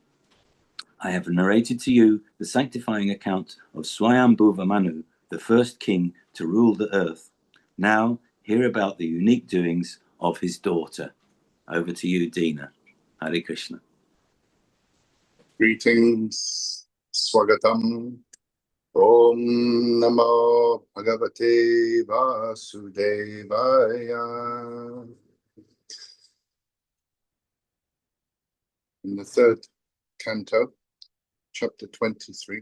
I have narrated to you the sanctifying account of Swayambhuva Manu, the first king to rule the earth. Now, hear about the unique doings of his daughter. Over to you, Dina. Hare Krishna. Greetings, Swagatam. Om Namo Bhagavate Vasudevaya. In the third canto, chapter 23,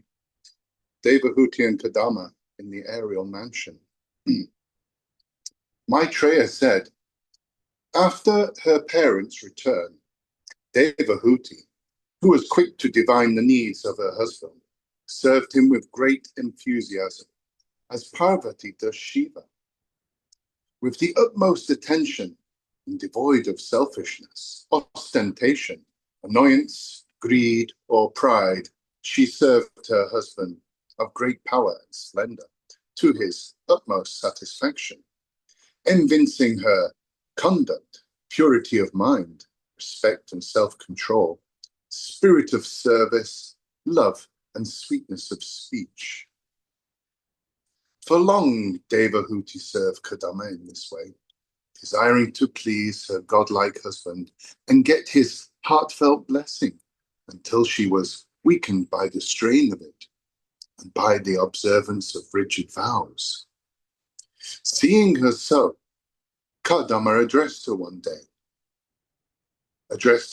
Devahuti and Kadama in the aerial mansion. Maitreya said, after her parents' return, Devahuti, who was quick to divine the needs of her husband, served him with great enthusiasm, as Parvati does Shiva. With the utmost attention and devoid of selfishness, ostentation, annoyance, greed, or pride, she served her husband of great power and splendor to his utmost satisfaction, evincing her conduct, purity of mind, respect and self-control, spirit of service, love and sweetness of speech. For long, Devahuti served Kadama in this way, desiring to please her godlike husband and get his heartfelt blessing, until she was weakened by the strain of it and by the observance of rigid vows. Seeing her so, Kadama addressed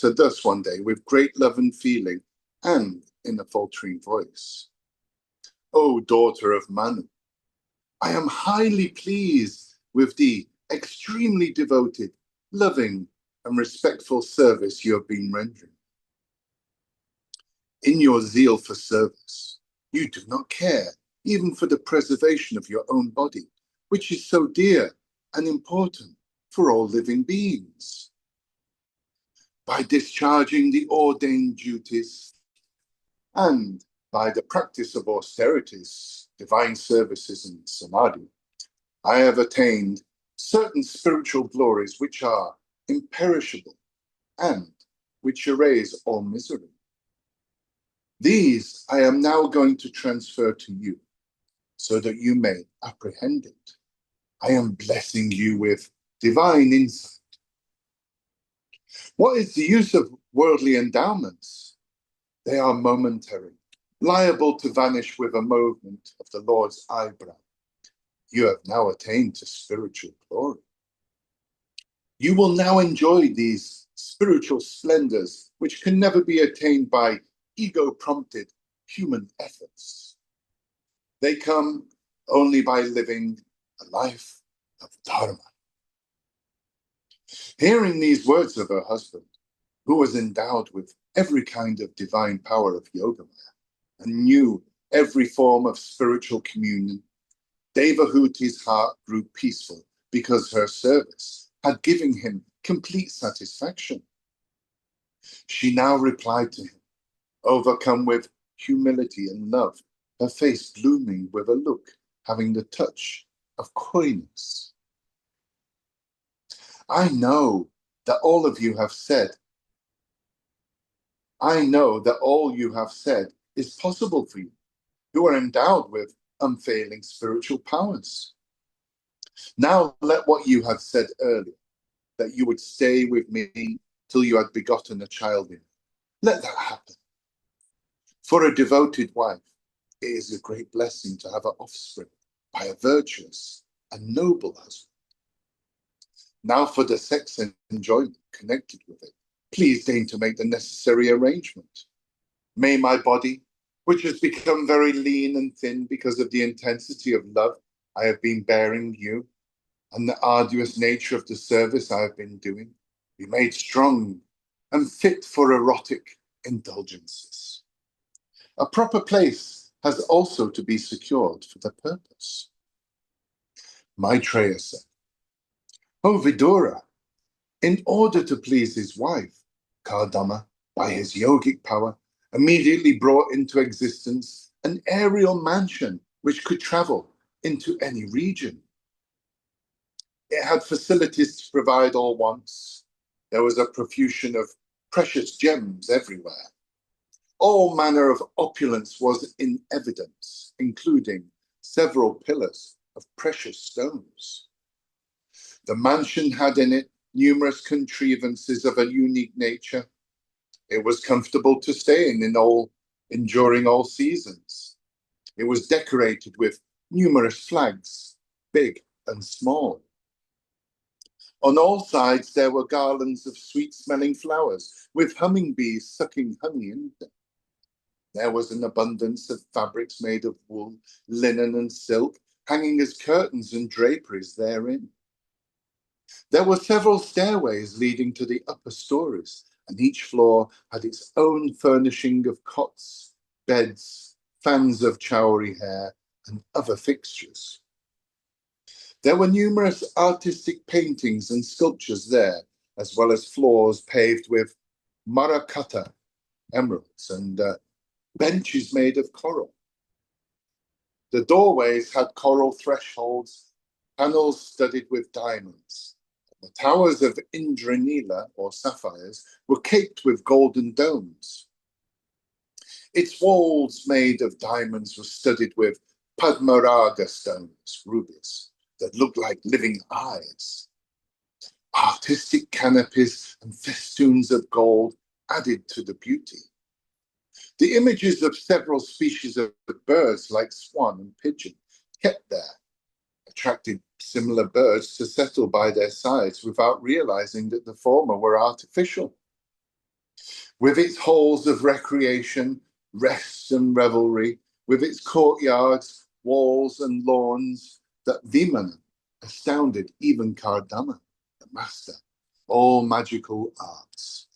her thus one day with great love and feeling, and in a faltering voice. O daughter of Manu, I am highly pleased with the extremely devoted, loving, and respectful service you have been rendering. In your zeal for service, you do not care even for the preservation of your own body, which is so dear and important for all living beings. By discharging the ordained duties and by the practice of austerities, divine services, and samadhi, I have attained certain spiritual glories which are imperishable and which erase all misery. These I am now going to transfer to you, so that you may apprehend it. I am blessing you with divine insight. What is the use of worldly endowments? They are momentary, liable to vanish with a movement of the Lord's eyebrow. You have now attained to spiritual glory. You will now enjoy these spiritual splendors, which can never be attained by ego-prompted human efforts. They come only by living a life of dharma. Hearing these words of her husband, who was endowed with every kind of divine power of Yogamaya and knew every form of spiritual communion, Devahuti's heart grew peaceful because her service had given him complete satisfaction. She now replied to him, overcome with humility and love, her face blooming with a look having the touch of coyness. I know that all you have said is possible for you, who are endowed with unfailing spiritual powers. Now let what you had said earlier, that you would stay with me till you had begotten a child in me, let that happen. For a devoted wife, it is a great blessing to have an offspring by a virtuous and noble husband. Now for the sex enjoyment connected with it, please deign to make the necessary arrangement. May my body, which has become very lean and thin because of the intensity of love I have been bearing you, and the arduous nature of the service I have been doing, be made strong and fit for erotic indulgences. A proper place has also to be secured for the purpose. Maitreya said, O Vidura, in order to please his wife, Kardama, by his yogic power, immediately brought into existence an aerial mansion which could travel into any region. It had facilities to provide all wants. There was a profusion of precious gems everywhere. All manner of opulence was in evidence, including several pillars of precious stones. The mansion had in it numerous contrivances of a unique nature. It was comfortable to stay in during all seasons. It was decorated with numerous flags, big and small. On all sides there were garlands of sweet-smelling flowers, with hummingbees sucking honey in them. There was an abundance of fabrics made of wool, linen, and silk, hanging as curtains and draperies therein. There were several stairways leading to the upper stories, and each floor had its own furnishing of cots, beds, fans of chowry hair, and other fixtures. There were numerous artistic paintings and sculptures there, as well as floors paved with marakata, emeralds, and benches made of coral. The doorways had coral thresholds, panels studded with diamonds. The towers of Indranila, or sapphires, were caped with golden domes. Its walls made of diamonds were studded with Padmaraga stones, rubies, that looked like living eyes. Artistic canopies and festoons of gold added to the beauty. The images of several species of birds like swan and pigeon kept there attracted similar birds to settle by their sides without realizing that the former were artificial. With its halls of recreation, rest and revelry, with its courtyards, walls and lawns, that Vimana astounded even Kardama, the master, all magical arts.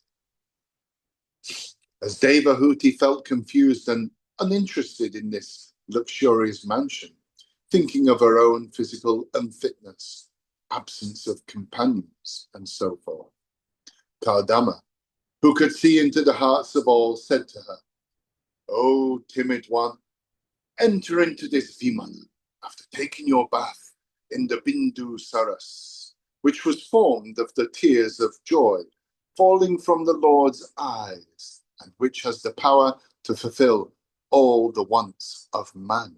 As Devahuti felt confused and uninterested in this luxurious mansion, thinking of her own physical unfitness, absence of companions, and so forth, Kardama, who could see into the hearts of all, said to her, O timid one, enter into this Vimana after taking your bath in the Bindu Saras, which was formed of the tears of joy falling from the Lord's eyes, and which has the power to fulfill all the wants of man.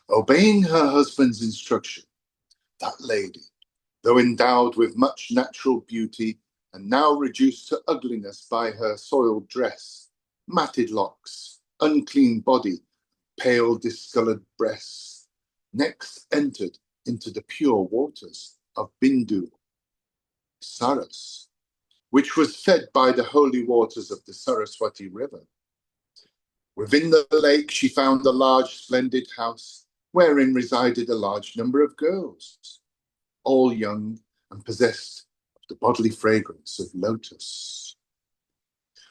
Obeying her husband's instruction, that lady, though endowed with much natural beauty and now reduced to ugliness by her soiled dress, matted locks, unclean body, pale discolored breasts, next entered into the pure waters of Bindu, Saras, which was fed by the holy waters of the Saraswati River. Within the lake she found a large splendid house wherein resided a large number of girls, all young and possessed of the bodily fragrance of lotus.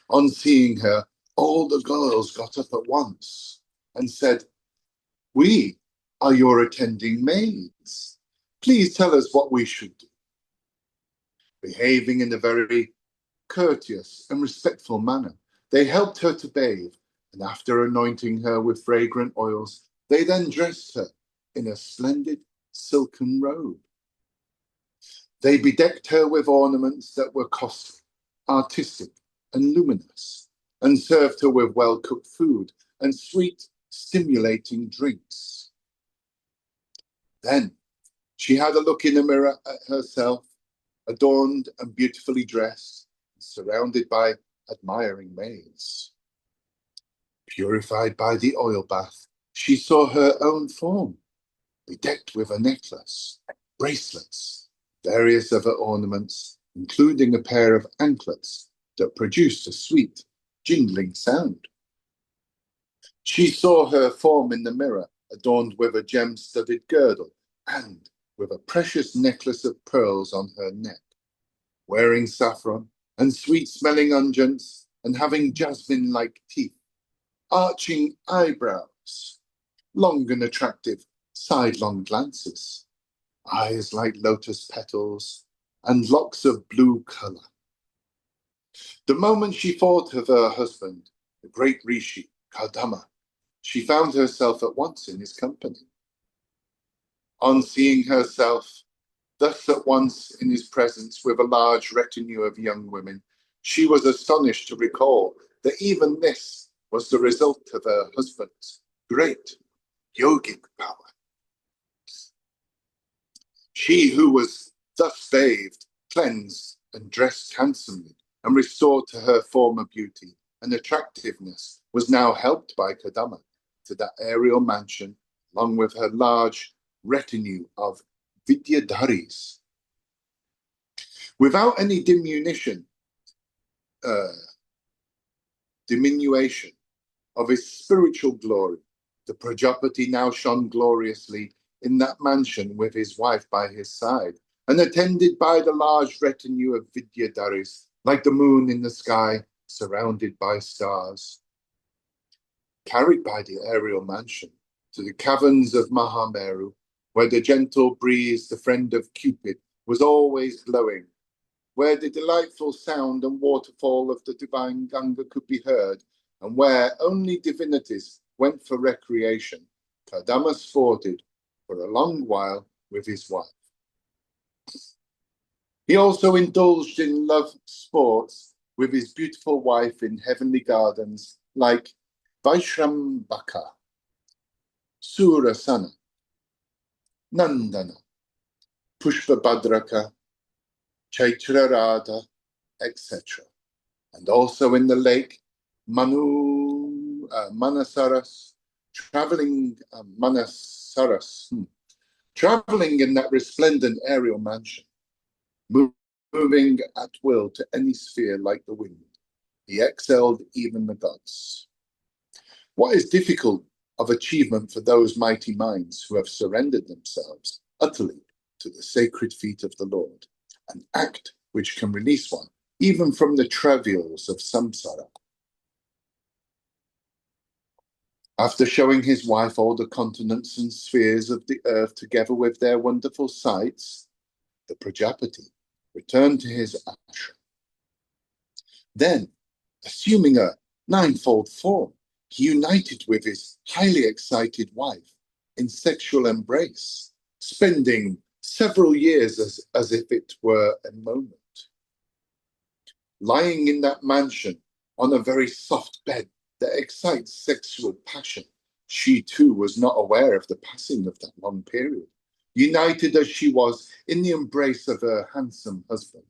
On seeing her, all the girls got up at once and said, "We are your attending maids. Please tell us what we should do." Behaving in a very courteous and respectful manner, they helped her to bathe, and after anointing her with fragrant oils, they then dressed her in a splendid silken robe. They bedecked her with ornaments that were costly, artistic, and luminous, and served her with well-cooked food and sweet, stimulating drinks. Then she had a look in the mirror at herself, adorned and beautifully dressed, surrounded by admiring maids. Purified by the oil bath, she saw her own form, bedecked with a necklace, bracelets, various other ornaments, including a pair of anklets that produced a sweet, jingling sound. She saw her form in the mirror, adorned with a gem-studded girdle and with a precious necklace of pearls on her neck, wearing saffron and sweet-smelling unguents and having jasmine-like teeth, arching eyebrows, long and attractive sidelong glances, eyes like lotus petals, and locks of blue colour. The moment she thought of her husband, the great Rishi, Kadama, she found herself at once in his company. On seeing herself thus at once in his presence with a large retinue of young women, she was astonished to recall that even this was the result of her husband's great yogic power. She who was thus bathed, cleansed, and dressed handsomely, and restored to her former beauty and attractiveness, was now helped by Kadama to that aerial mansion, along with her large retinue of Vidyadharis. Without any diminution of his spiritual glory, the Prajapati now shone gloriously in that mansion with his wife by his side, and attended by the large retinue of Vidyadharis, like the moon in the sky, surrounded by stars. Carried by the aerial mansion to the caverns of Mahameru, where the gentle breeze, the friend of Cupid, was always blowing, where the delightful sound and waterfall of the divine Ganga could be heard, and where only divinities went for recreation, Kadama sported for a long while with his wife. He also indulged in love sports with his beautiful wife in heavenly gardens like Vaishrambaka, Surasana, Nandana, Pushpabhadraka, Chaitrarada, etc. And also in the lake Manasaras, traveling in that resplendent aerial mansion, moving at will to any sphere like the wind. He excelled even the gods. What is difficult of achievement for those mighty minds who have surrendered themselves utterly to the sacred feet of the Lord, an act which can release one even from the travails of samsara. After showing his wife all the continents and spheres of the earth together with their wonderful sights, the Prajapati returned to his ashram. Then, assuming a ninefold form, he united with his highly excited wife in sexual embrace, spending several years as if it were a moment. Lying in that mansion on a very soft bed that excites sexual passion. She too was not aware of the passing of that long period, united as she was in the embrace of her handsome husband.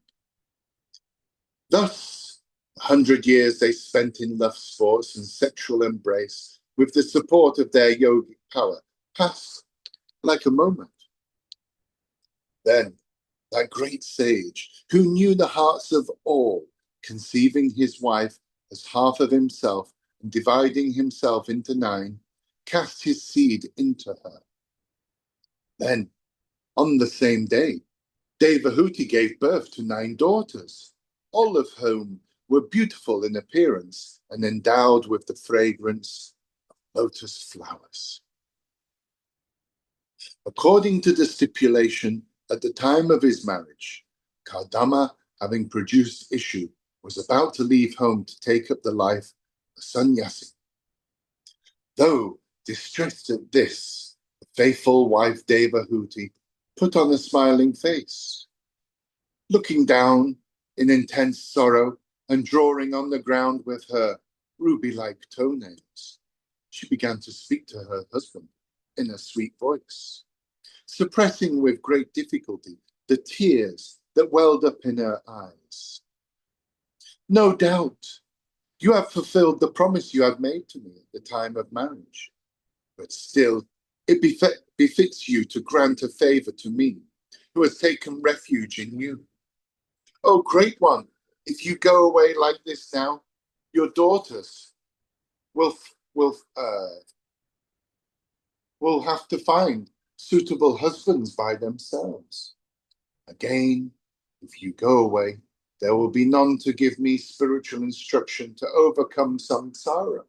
Thus, 100 years they spent in love sports and sexual embrace with the support of their yogic power, passed like a moment. Then, that great sage, who knew the hearts of all, conceiving his wife as half of himself and dividing himself into 9, cast his seed into her. Then, on the same day, Devahuti gave birth to 9 daughters, all of whom were beautiful in appearance and endowed with the fragrance of lotus flowers. According to the stipulation at the time of his marriage, Kardama, having produced Ishu, was about to leave home to take up the life of a sannyasi. Though distressed at this, the faithful wife Devahuti put on a smiling face. Looking down in intense sorrow and drawing on the ground with her ruby-like toenails, she began to speak to her husband in a sweet voice, suppressing with great difficulty the tears that welled up in her eyes. No doubt you have fulfilled the promise you have made to me at the time of marriage, but still it befits you to grant a favor to me, who has taken refuge in you. Oh, great one, if you go away like this now, your daughters will have to find suitable husbands by themselves. Again, if you go away, there will be none to give me spiritual instruction to overcome samsara.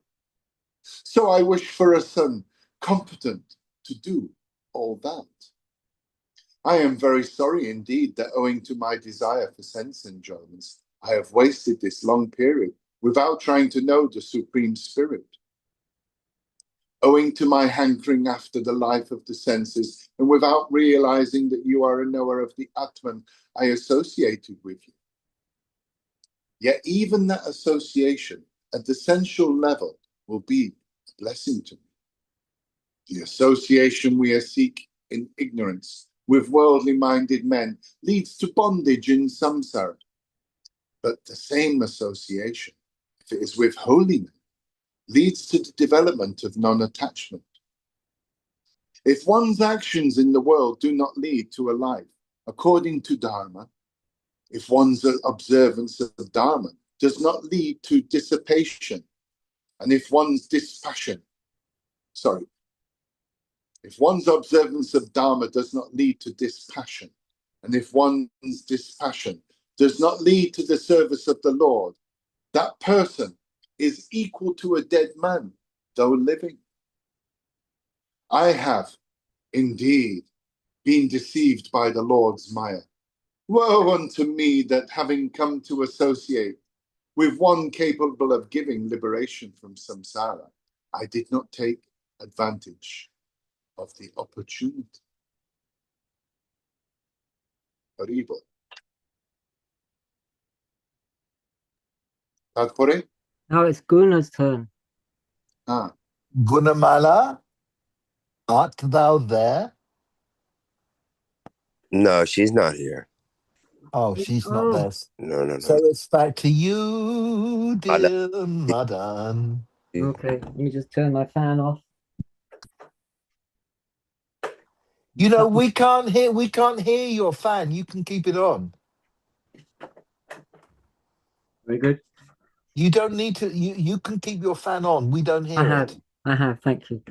So I wish for a son competent to do all that. I am very sorry indeed that owing to my desire for sense enjoyments, I have wasted this long period without trying to know the Supreme Spirit. Owing to my hankering after the life of the senses, and without realizing that you are a knower of the Atman I associated with you. Yet even that association at the sensual level will be a blessing to me. The association we seek in ignorance with worldly-minded men leads to bondage in samsara. But the same association, if it is with holy men, leads to the development of non-attachment. If one's actions in the world do not lead to a life according to Dharma, if one's observance of Dharma does not lead to dissipation, and if one's observance of Dharma does not lead to dispassion, and if one's dispassion does not lead to the service of the Lord, that person is equal to a dead man, though living. I have, indeed, been deceived by the Lord's Maya. Woe unto me that, having come to associate with one capable of giving liberation from samsara, I did not take advantage of the opportunity. Haribol. Tadpore? Now it's Guna's turn. Gunamala, art thou there? No, she's not here. Oh, she's not there. No. So it's back to you, dear Madan. Okay, let me just turn my fan off. You know, we can't hear your fan. You can keep it on. Very good. You don't need to. You can keep your fan on. We don't hear it. I have. Thank you.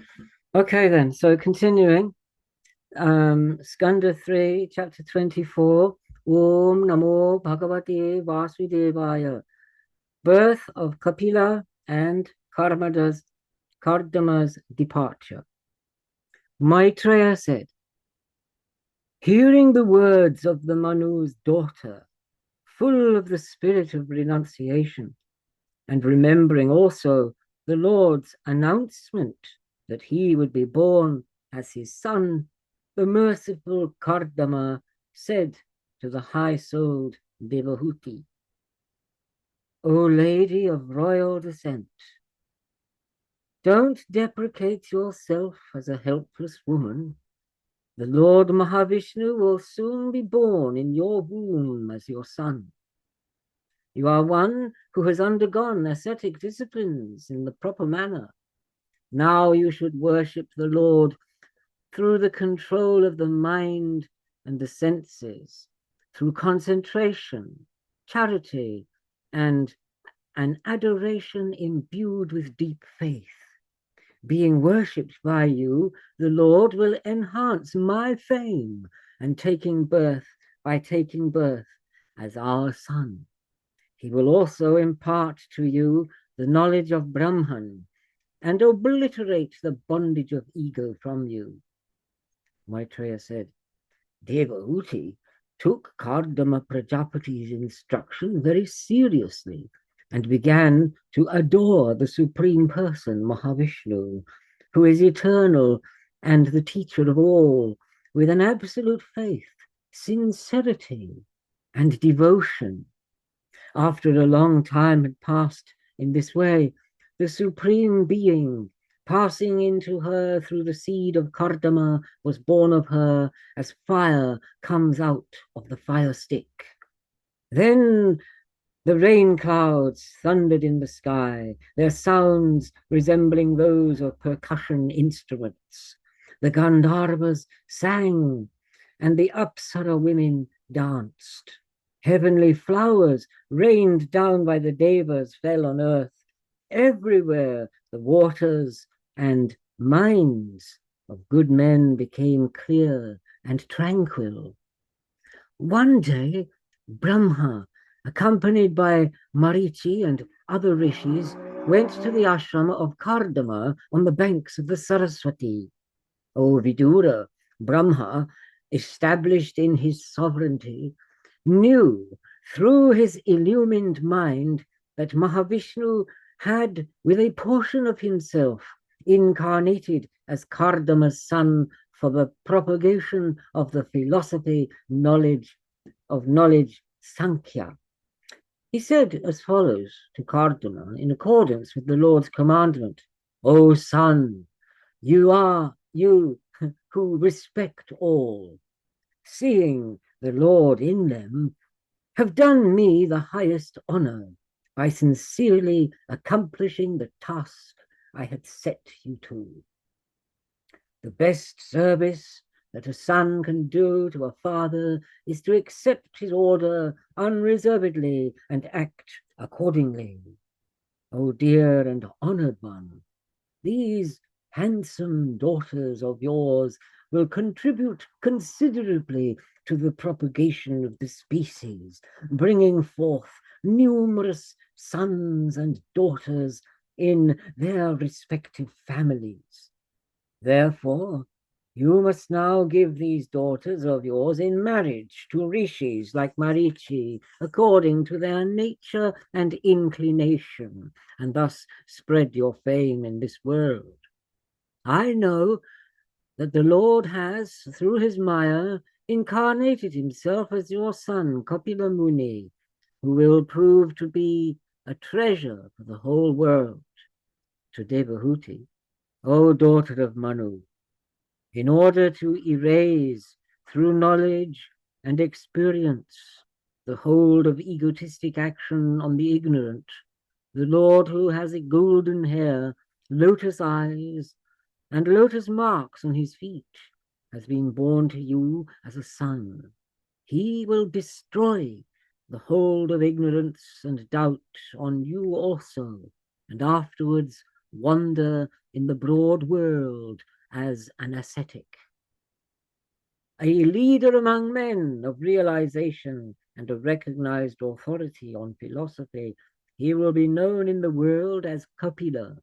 Okay, then. So continuing, Skanda 3, chapter 24. Om Namo Bhagavate Vasudevaya. Birth of Kapila and Kardama's departure. Maitreya said, hearing the words of the Manu's daughter, full of the spirit of renunciation, and remembering also the Lord's announcement that he would be born as his son, the merciful Kardama said to the high-souled Devahuti, O lady of royal descent, don't deprecate yourself as a helpless woman. The Lord Mahavishnu will soon be born in your womb as your son. You are one who has undergone ascetic disciplines in the proper manner. Now you should worship the Lord through the control of the mind and the senses, through concentration, charity, and an adoration imbued with deep faith. Being worshipped by you, the Lord will enhance my fame and by taking birth as our son. He will also impart to you the knowledge of Brahman and obliterate the bondage of ego from you. Maitreya said, Devahuti took Kardama Prajapati's instruction very seriously and began to adore the Supreme Person, Mahavishnu, who is eternal and the teacher of all, with an absolute faith, sincerity, and devotion. After a long time had passed in this way, the Supreme Being, passing into her through the seed of Kardama, was born of her as fire comes out of the fire stick. Then the rain clouds thundered in the sky, their sounds resembling those of percussion instruments. The Gandharvas sang, and the Apsara women danced. Heavenly flowers rained down by the Devas fell on earth. Everywhere the waters and minds of good men became clear and tranquil. One day, Brahma, accompanied by Marichi and other rishis, went to the ashram of Kardama on the banks of the Saraswati. O Vidura, Brahma, established in his sovereignty, knew through his illumined mind that Mahavishnu had, with a portion of himself, incarnated as Kardama's son for the propagation of the philosophy knowledge Sankhya. He said as follows to Kardama in accordance with the Lord's commandment, O son, you who respect all, seeing the Lord in them, have done me the highest honor by sincerely accomplishing the task I had set you to. The best service that a son can do to a father is to accept his order unreservedly and act accordingly. O dear and honored one, these handsome daughters of yours will contribute considerably to the propagation of the species, bringing forth numerous sons and daughters in their respective families. Therefore, you must now give these daughters of yours in marriage to rishis like Marichi, according to their nature and inclination, and thus spread your fame in this world. I know that the Lord has, through his Maya, incarnated himself as your son, Kapila Muni, who will prove to be a treasure for the whole world. To Devahuti, O daughter of Manu, in order to erase through knowledge and experience the hold of egotistic action on the ignorant, the Lord who has a golden hair, lotus eyes, and lotus marks on his feet, has been born to you as a son. He will destroy the hold of ignorance and doubt on you also, and afterwards wander in the broad world as an ascetic. A leader among men of realization and of recognized authority on philosophy, he will be known in the world as Kapila,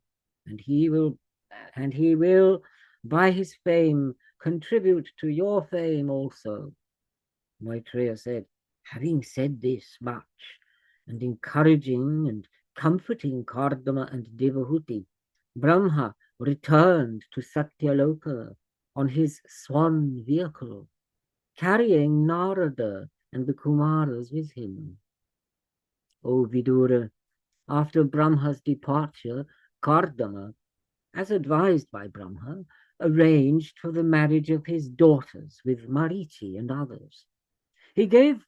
and he will, by his fame, contribute to your fame also. Maitreya said, having said this much, and encouraging and comforting Kardama and Devahuti, Brahma returned to Satyaloka on his swan vehicle, carrying Narada and the Kumaras with him. O Vidura, After Brahma's departure, Kardama, as advised by Brahma, arranged for the marriage of his daughters with Marichi and others. He gave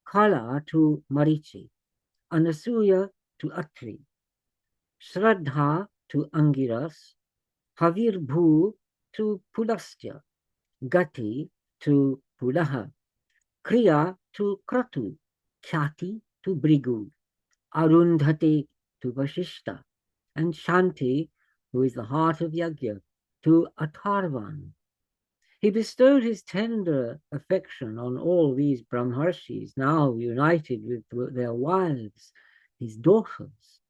Kala to Marichi, Anasuya to Atri, Shraddha to Angiras, Havirbhu to Pulastya, Gati to Pulaha, Kriya to Kratu, Khyati to Brigu, Arundhati to Vashishta, and Shanti, who is the heart of Yajna, to Atharvan. He bestowed his tender affection on all these Brahmarshis, now united with their wives, his daughters.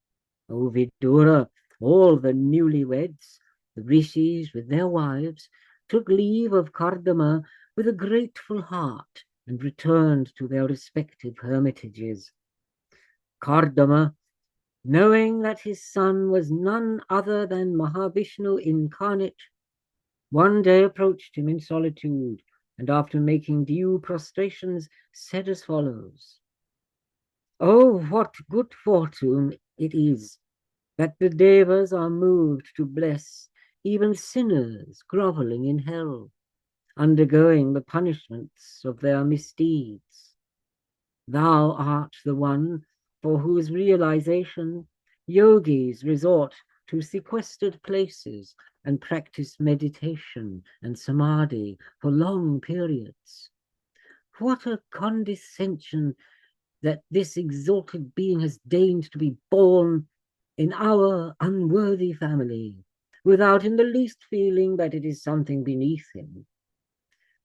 O Vidura, all the newlyweds, the rishis with their wives, took leave of Kardama with a grateful heart and returned to their respective hermitages. Kardama, knowing that his son was none other than Mahavishnu incarnate, one day approached him in solitude, and after making due prostrations, said as follows: "Oh, what good fortune it is that the devas are moved to bless even sinners groveling in hell, undergoing the punishments of their misdeeds. Thou art the one for whose realization yogis resort to sequestered places and practice meditation and samadhi for long periods. What a condescension that this exalted being has deigned to be born in our unworthy family, without in the least feeling that it is something beneath him.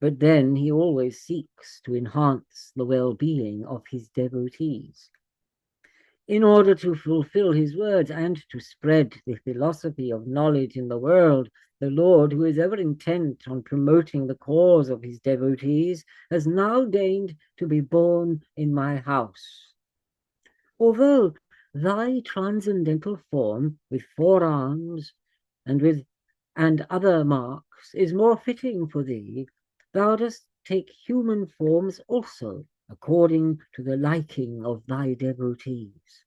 But then he always seeks to enhance the well-being of his devotees. In order to fulfill his words and to spread the philosophy of knowledge in the world, the Lord, who is ever intent on promoting the cause of his devotees, has now deigned to be born in my house. Although thy transcendental form with 4 arms and other marks is more fitting for thee, thou dost take human forms also, according to the liking of thy devotees.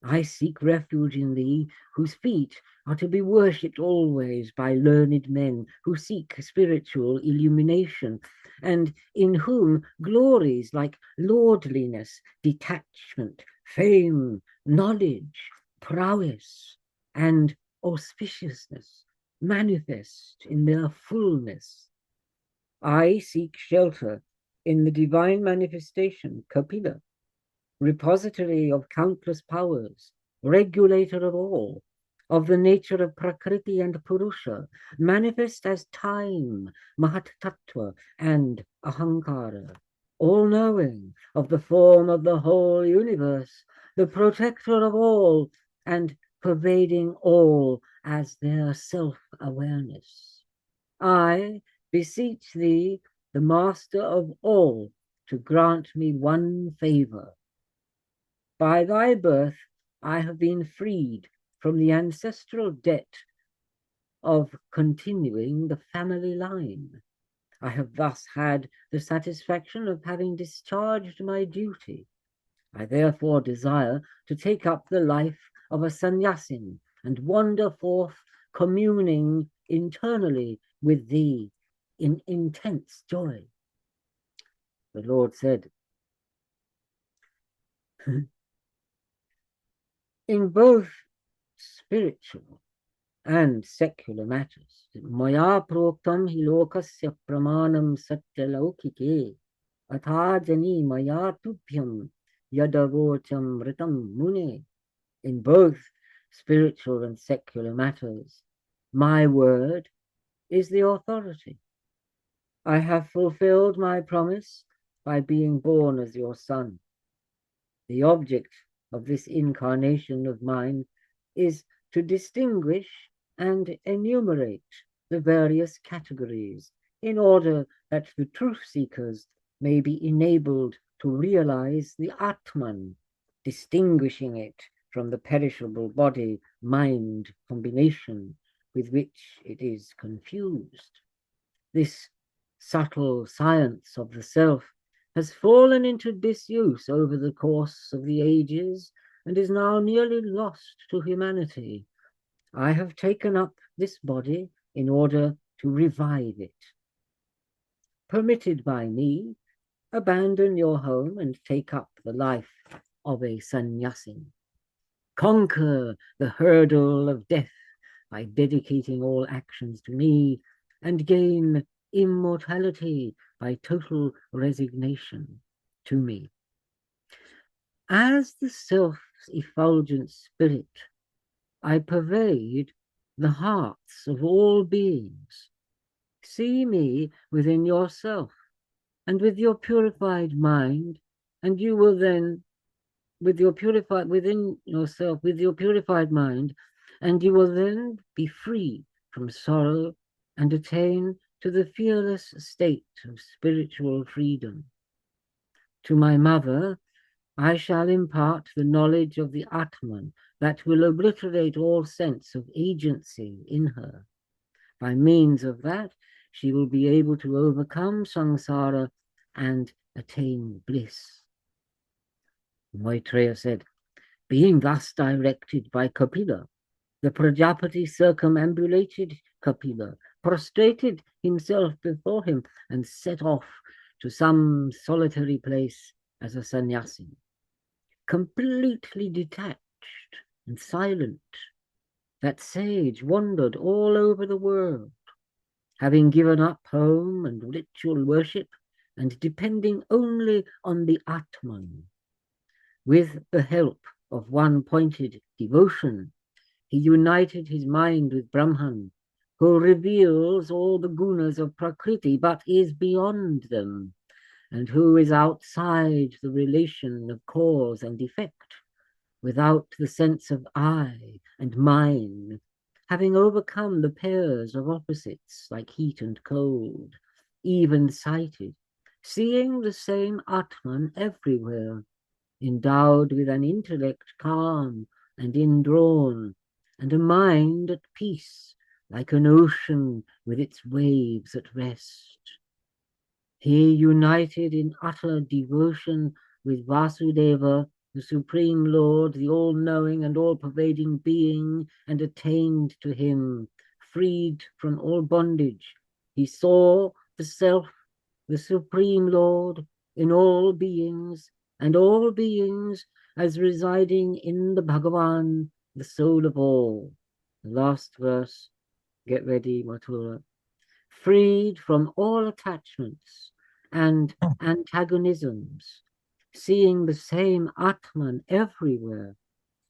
I seek refuge in thee, whose feet are to be worshipped always by learned men who seek spiritual illumination, and in whom glories like lordliness, detachment, fame, knowledge, prowess, and auspiciousness manifest in their fullness. I seek shelter in the divine manifestation, Kapila, repository of countless powers, regulator of all, of the nature of Prakriti and Purusha, manifest as time, Mahat Tattva, and Ahankara, all-knowing of the form of the whole universe, the protector of all, and pervading all as their self-awareness. I beseech thee, the master of all, to grant me one favor. By thy birth, I have been freed from the ancestral debt of continuing the family line. I have thus had the satisfaction of having discharged my duty. I therefore desire to take up the life of a sannyasin and wander forth, communing internally with thee in intense joy." The Lord said, in both spiritual and secular matters, Maya proktam hi lokasya pramanam satya laukike athajani maya tubhyam yadavocham ritam mune. In both spiritual and secular matters, my word is the authority. I have fulfilled my promise by being born as your son. The object of this incarnation of mine is to distinguish and enumerate the various categories in order that the truth seekers may be enabled to realize the Atman, distinguishing it from the perishable body-mind combination with which it is confused. This subtle science of the self has fallen into disuse over the course of the ages and is now nearly lost to humanity. I have taken up this body in order to revive it. Permitted by me, abandon your home and take up the life of a sannyasi. Conquer the hurdle of death by dedicating all actions to me, and gain immortality by total resignation to me. As the self-effulgent spirit, I pervade the hearts of all beings. See me within yourself, and with your purified mind, and you will then, with your purified within yourself, with your purified mind, and you will then be free from sorrow and attain to the fearless state of spiritual freedom. To my mother, I shall impart the knowledge of the Atman that will obliterate all sense of agency in her. By means of that, she will be able to overcome samsara and attain bliss. Maitreya said, being thus directed by Kapila, the Prajapati circumambulated Kapila, prostrated himself before him, and set off to some solitary place as a sannyasi. Completely detached and silent, that sage wandered all over the world, having given up home and ritual worship and depending only on the Atman. With the help of one-pointed devotion, he united his mind with Brahman, who reveals all the gunas of Prakriti but is beyond them, and who is outside the relation of cause and effect, without the sense of I and mine, having overcome the pairs of opposites like heat and cold, even-sighted, seeing the same Atman everywhere, endowed with an intellect calm and indrawn, and a mind at peace, like an ocean with its waves at rest. He united in utter devotion with Vasudeva, the Supreme Lord, the all-knowing and all-pervading being, and attained to him, freed from all bondage. He saw the self, the Supreme Lord, in all beings, and all beings as residing in the Bhagavan, the soul of all. The last verse, get ready, Mathura. Freed from all attachments and antagonisms, seeing the same Atman everywhere,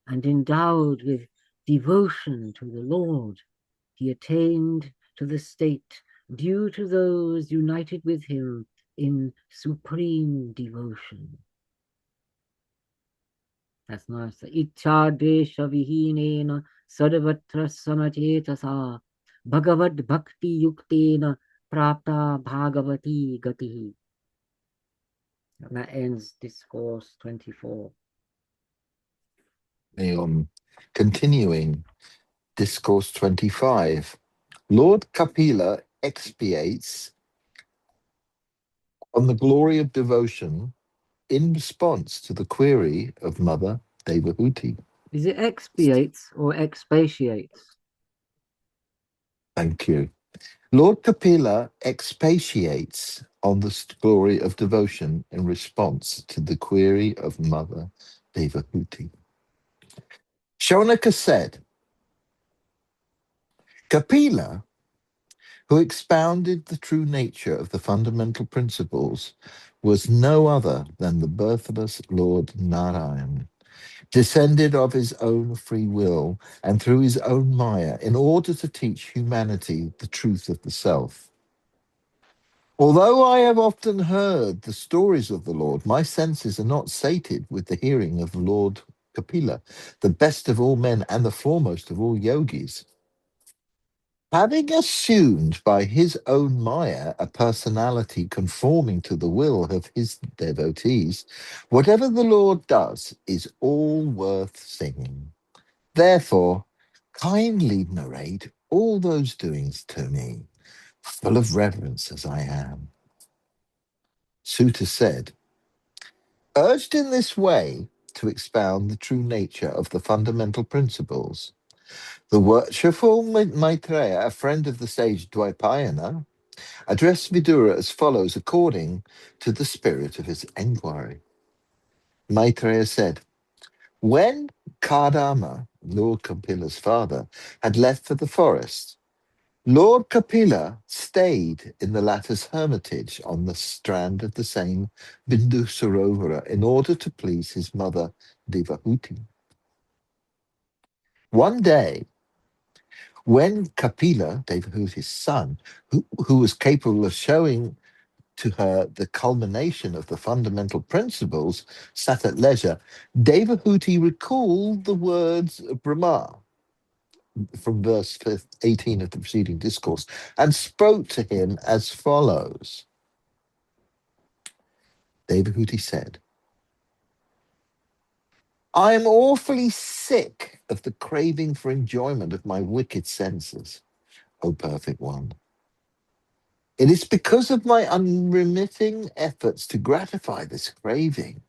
and endowed with devotion to the Lord, he attained to the state due to those united with him in supreme devotion. That's nice. Ichha desha vihinena sarvatra samacetasa bhagavad bhakti yuktena prapta bhagavati gatihi. And that ends discourse 24. Continuing, discourse 25. Lord Kapila expiates on the glory of devotion in response to the query of Mother Devahuti. Is it expiates or expatiates? Thank you. Lord Kapila expatiates on the glory of devotion in response to the query of Mother Devahuti. Shaunaka said, Kapila, who expounded the true nature of the fundamental principles, was no other than the birthless Lord Narayan, descended of his own free will and through his own Maya in order to teach humanity the truth of the self. Although I have often heard the stories of the Lord, my senses are not sated with the hearing of Lord Kapila, the best of all men and the foremost of all yogis. Having assumed by his own Maya a personality conforming to the will of his devotees, whatever the Lord does is all worth singing. Therefore, kindly narrate all those doings to me, full of reverence as I am. Suta said, urged in this way to expound the true nature of the fundamental principles. The worshipful Maitreya, a friend of the sage Dwaipayana, addressed Vidura as follows according to the spirit of his enquiry. Maitreya said, when Kardama, Lord Kapila's father, had left for the forest, Lord Kapila stayed in the latter's hermitage on the strand of the same Bindu Sarovara in order to please his mother Devahuti. One day, when Kapila, Devahuti's son, who was capable of showing to her the culmination of the fundamental principles, sat at leisure, Devahuti recalled the words of Brahma from verse 18 of the preceding discourse and spoke to him as follows. Devahuti said, I am awfully sick of the craving for enjoyment of my wicked senses, O perfect one. It is because of my unremitting efforts to gratify this craving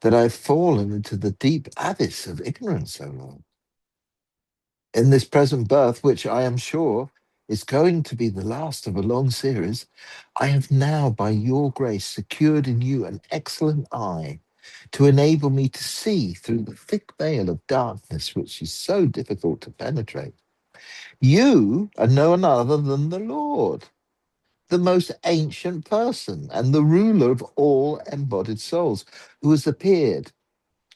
that I've fallen into the deep abyss of ignorance, O Lord. In this present birth, which I am sure is going to be the last of a long series, I have now, by your grace, secured in you an excellent eye to enable me to see through the thick veil of darkness which is so difficult to penetrate. You are no one other than the Lord, the most ancient person and the ruler of all embodied souls, who has appeared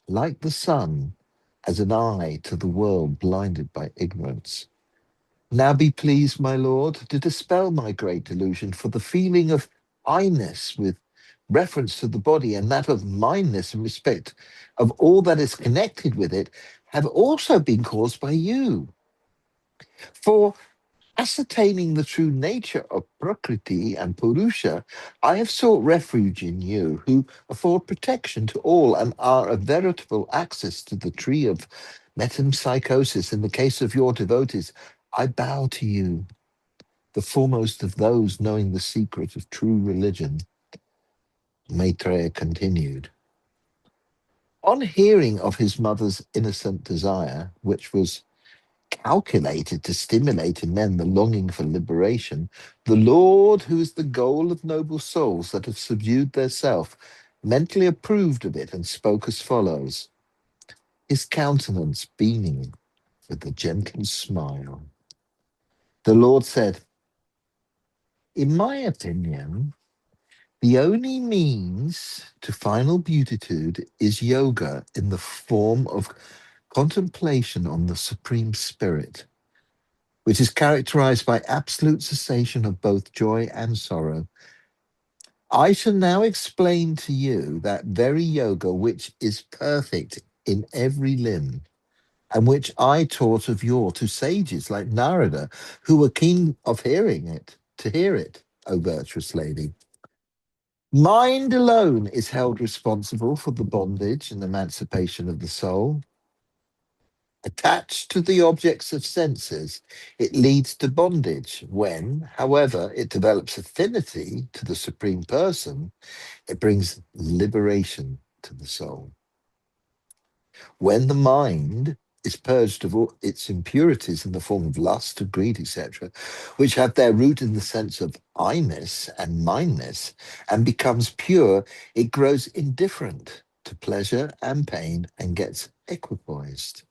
like the sun as an eye to the world blinded by ignorance. Now be pleased, my Lord, to dispel my great delusion, for the feeling of I-ness with reference to the body and that of mindness in respect of all that is connected with it have also been caused by you. For ascertaining the true nature of Prakriti and Purusha, I have sought refuge in you, who afford protection to all and are a veritable access to the tree of metempsychosis. In the case of your devotees, I bow to you, the foremost of those knowing the secret of true religion. Maitreya continued. On hearing of his mother's innocent desire, which was calculated to stimulate in men the longing for liberation, the Lord, who is the goal of noble souls that have subdued their self, mentally approved of it and spoke as follows, his countenance beaming with a gentle smile. The Lord said, in my opinion, the only means to final beatitude is yoga in the form of contemplation on the Supreme Spirit, which is characterized by absolute cessation of both joy and sorrow. I shall now explain to you that very yoga which is perfect in every limb, and which I taught of yore to sages like Narada, who were keen of to hear it, O virtuous lady. Mind alone is held responsible for the bondage and emancipation of the soul. Attached to the objects of senses, it leads to bondage. When, however, it develops affinity to the Supreme Person, it brings liberation to the soul. When the mind is purged of all its impurities in the form of lust, of greed, etc., which have their root in the sense of I-ness and mindness, and becomes pure, it grows indifferent to pleasure and pain and gets equipoised.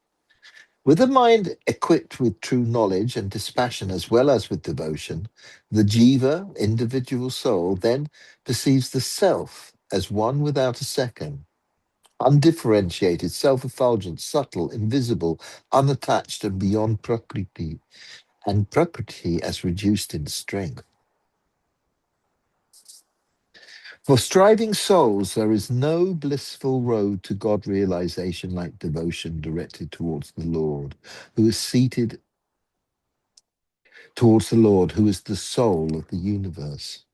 With a mind equipped with true knowledge and dispassion as well as with devotion, the jiva, individual soul, then perceives the self as one without a second, undifferentiated, self-effulgent, subtle, invisible, unattached and beyond Prakriti, and Prakriti as reduced in strength. For striving souls, there is no blissful road to God realization like devotion directed towards the Lord, who is seated towards the Lord, who is the soul of the universe.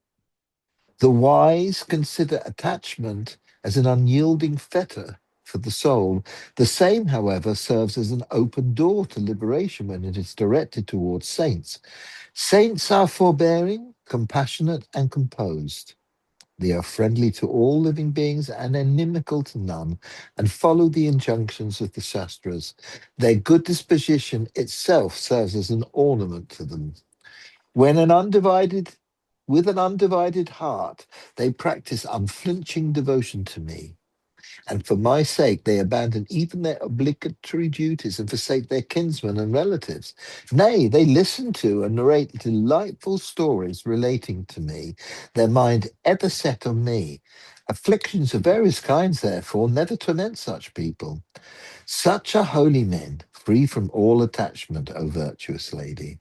The wise consider attachment as an unyielding fetter for the soul. The same, however, serves as an open door to liberation when it is directed towards saints. Saints are forbearing, compassionate, and composed. They are friendly to all living beings and inimical to none, and follow the injunctions of the Shastras. Their good disposition itself serves as an ornament to them. With an undivided heart, they practice unflinching devotion to me. And for my sake, they abandon even their obligatory duties and forsake their kinsmen and relatives. Nay, they listen to and narrate delightful stories relating to me, their mind ever set on me. Afflictions of various kinds, therefore, never torment such people. Such are holy men, free from all attachment, O virtuous lady.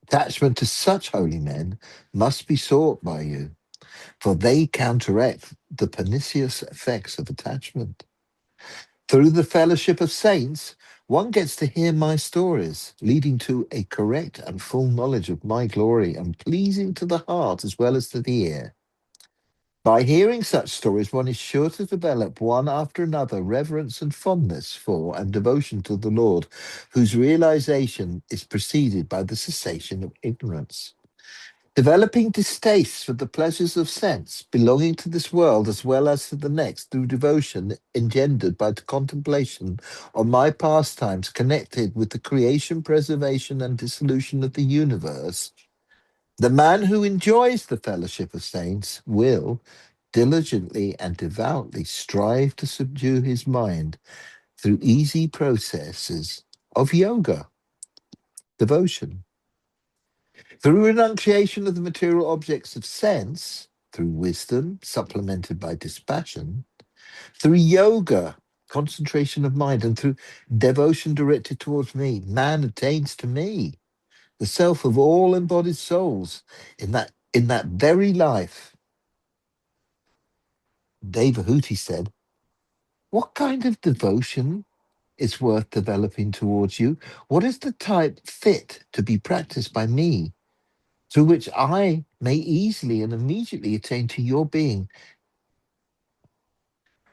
Attachment to such holy men must be sought by you, for they counteract the pernicious effects of attachment. Through the fellowship of saints, one gets to hear my stories, leading to a correct and full knowledge of my glory and pleasing to the heart as well as to the ear. By hearing such stories, one is sure to develop one after another reverence and fondness for and devotion to the Lord, whose realization is preceded by the cessation of ignorance. Developing distaste for the pleasures of sense belonging to this world as well as to the next through devotion engendered by the contemplation on my pastimes connected with the creation, preservation, and dissolution of the universe, the man who enjoys the fellowship of saints will diligently and devoutly strive to subdue his mind through easy processes of yoga, devotion. Through renunciation of the material objects of sense, through wisdom supplemented by dispassion, through yoga, concentration of mind, and through devotion directed towards me, man attains to me, the self of all embodied souls. In that very life, Devahuti said, "What kind of devotion is worth developing towards you? What is the type fit to be practiced by me, through which I may easily and immediately attain to your being?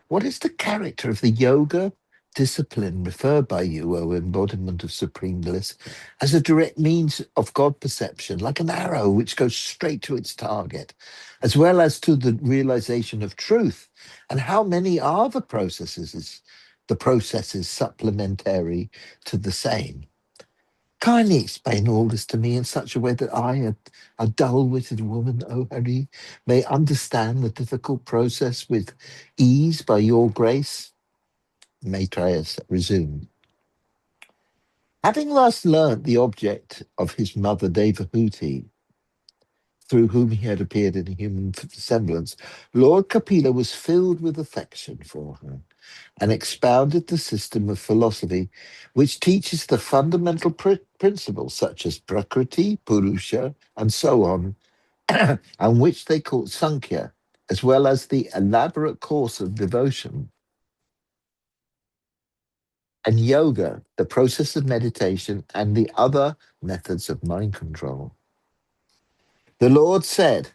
What is the character of the yoga discipline referred by you, O embodiment of supreme bliss, as a direct means of God perception, like an arrow which goes straight to its target, as well as to the realization of truth? And how many are the processes supplementary to the same? Kindly explain all this to me in such a way that I, a dull-witted woman, O Hari, may understand the difficult process with ease by your grace." Maitreya resumed. Having last learnt the object of his mother Devahuti, through whom he had appeared in a human semblance, Lord Kapila was filled with affection for her and expounded the system of philosophy which teaches the fundamental principles such as Prakriti, Purusha, and so on, and which they call Sankhya, as well as the elaborate course of devotion and yoga, the process of meditation, and the other methods of mind control. The Lord said,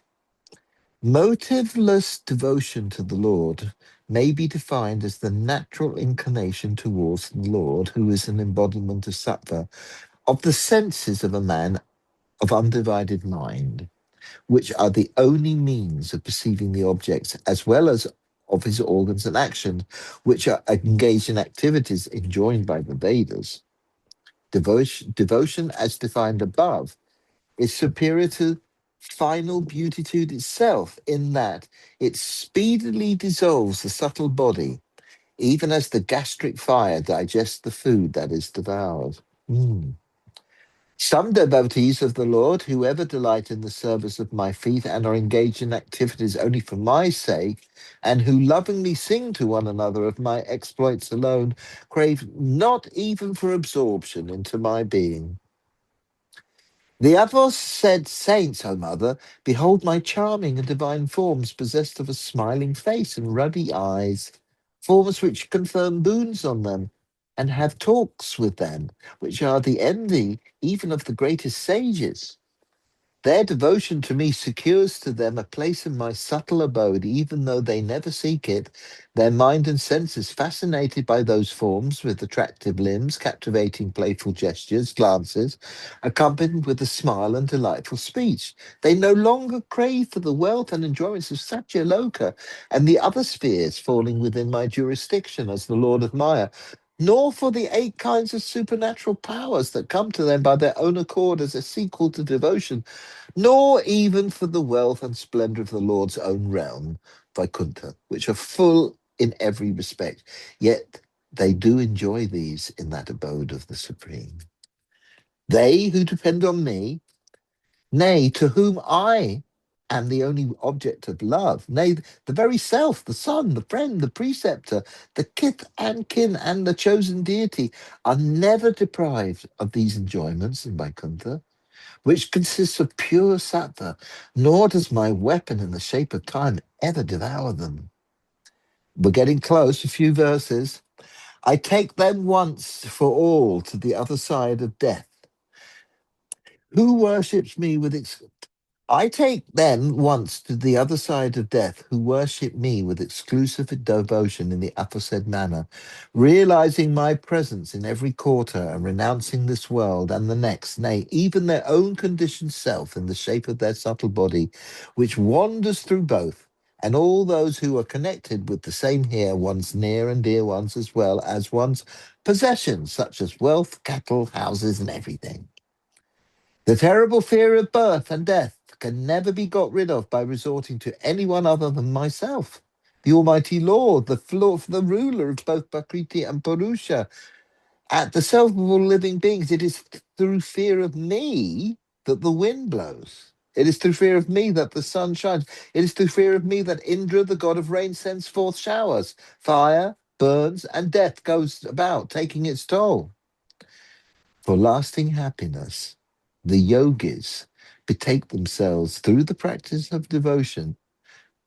"Motiveless devotion to the Lord may be defined as the natural inclination towards the Lord, who is an embodiment of sattva, of the senses of a man of undivided mind, which are the only means of perceiving the objects, as well as of his organs and action, which are engaged in activities enjoined by the Vedas. Devotion as defined above, is superior to final beatitude itself in that it speedily dissolves the subtle body, even as the gastric fire digests the food that is devoured." Some devotees of the Lord, who ever delight in the service of my feet and are engaged in activities only for my sake, and who lovingly sing to one another of my exploits alone, crave not even for absorption into my being. The aforesaid saints, O mother, behold my charming and divine forms, possessed of a smiling face and ruddy eyes, forms which confirm boons on them, and have talks with them, which are the envy even of the greatest sages. Their devotion to me secures to them a place in my subtle abode, even though they never seek it. Their mind and senses, fascinated by those forms with attractive limbs, captivating playful gestures, glances, accompanied with a smile and delightful speech. They no longer crave for the wealth and enjoyments of Satyaloka and the other spheres falling within my jurisdiction as the Lord of Maya, nor for the 8 kinds of supernatural powers that come to them by their own accord as a sequel to devotion, nor even for the wealth and splendor of the Lord's own realm, Vaikuntha, which are full in every respect. Yet they do enjoy these in that abode of the Supreme. They who depend on me, nay, to whom I am the only object of love, nay, the very self, the son, the friend, the preceptor, the kith and kin, and the chosen deity, are never deprived of these enjoyments in Vaikuntha, which consists of pure sattva, nor does my weapon in the shape of time ever devour them. We're getting close, a few verses. I take them once for all to the other side of death. Who worships me with I take them once to the other side of death who worship me with exclusive devotion in the aforesaid manner, realizing my presence in every quarter and renouncing this world and the next, nay, even their own conditioned self in the shape of their subtle body, which wanders through both, and all those who are connected with the same here, one's near and dear ones, as well as one's possessions, such as wealth, cattle, houses, and everything. The terrible fear of birth and death can never be got rid of by resorting to anyone other than myself, the Almighty Lord, the ruler of both Prakriti and Purusha. At the self of all living beings, it is through fear of me that the wind blows. It is through fear of me that the sun shines. It is through fear of me that Indra, the god of rain, sends forth showers. Fire burns and death goes about, taking its toll. For lasting happiness, the yogis betake themselves through the practice of devotion,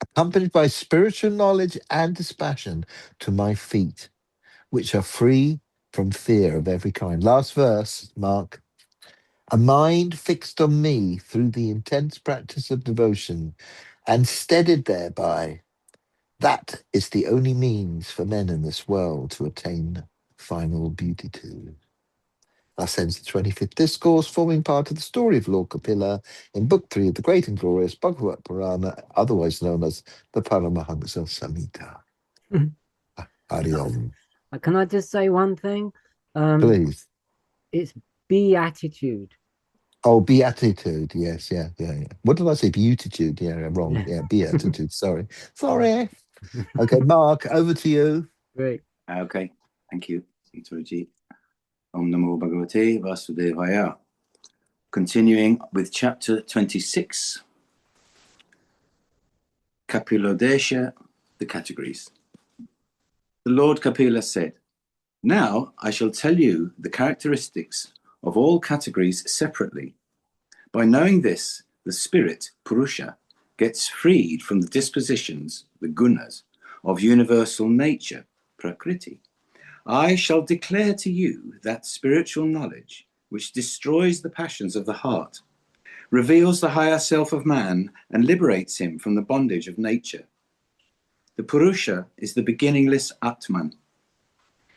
accompanied by spiritual knowledge and dispassion, to my feet, which are free from fear of every kind. Last verse, Mark. A mind fixed on me through the intense practice of devotion and steadied thereby, that is the only means for men in this world to attain final beatitude. Thus ends the 25th discourse, forming part of the story of Lord Kapila in Book 3 of the Great and Glorious Bhagavad Purana, otherwise known as the Paramahansa Samhita. Hari Om. Can I just say one thing? Please. It's beatitude. Oh, beatitude. Yes, yeah. What did I say? Beatitude. Yeah, wrong. Yeah, beatitude. Sorry. Okay, Mark, over to you. Great. Okay, thank you, Guruji. Om Namo Bhagavate Vasudevaya. Continuing with chapter 26, Kapilodesha, the categories. The Lord Kapila said, now I shall tell you the characteristics of all categories separately. By knowing this, the spirit, Purusha, gets freed from the dispositions, the gunas, of universal nature, Prakriti. I shall declare to you that spiritual knowledge which destroys the passions of the heart, reveals the higher self of man, and liberates him from the bondage of nature. The Purusha is the beginningless Atman.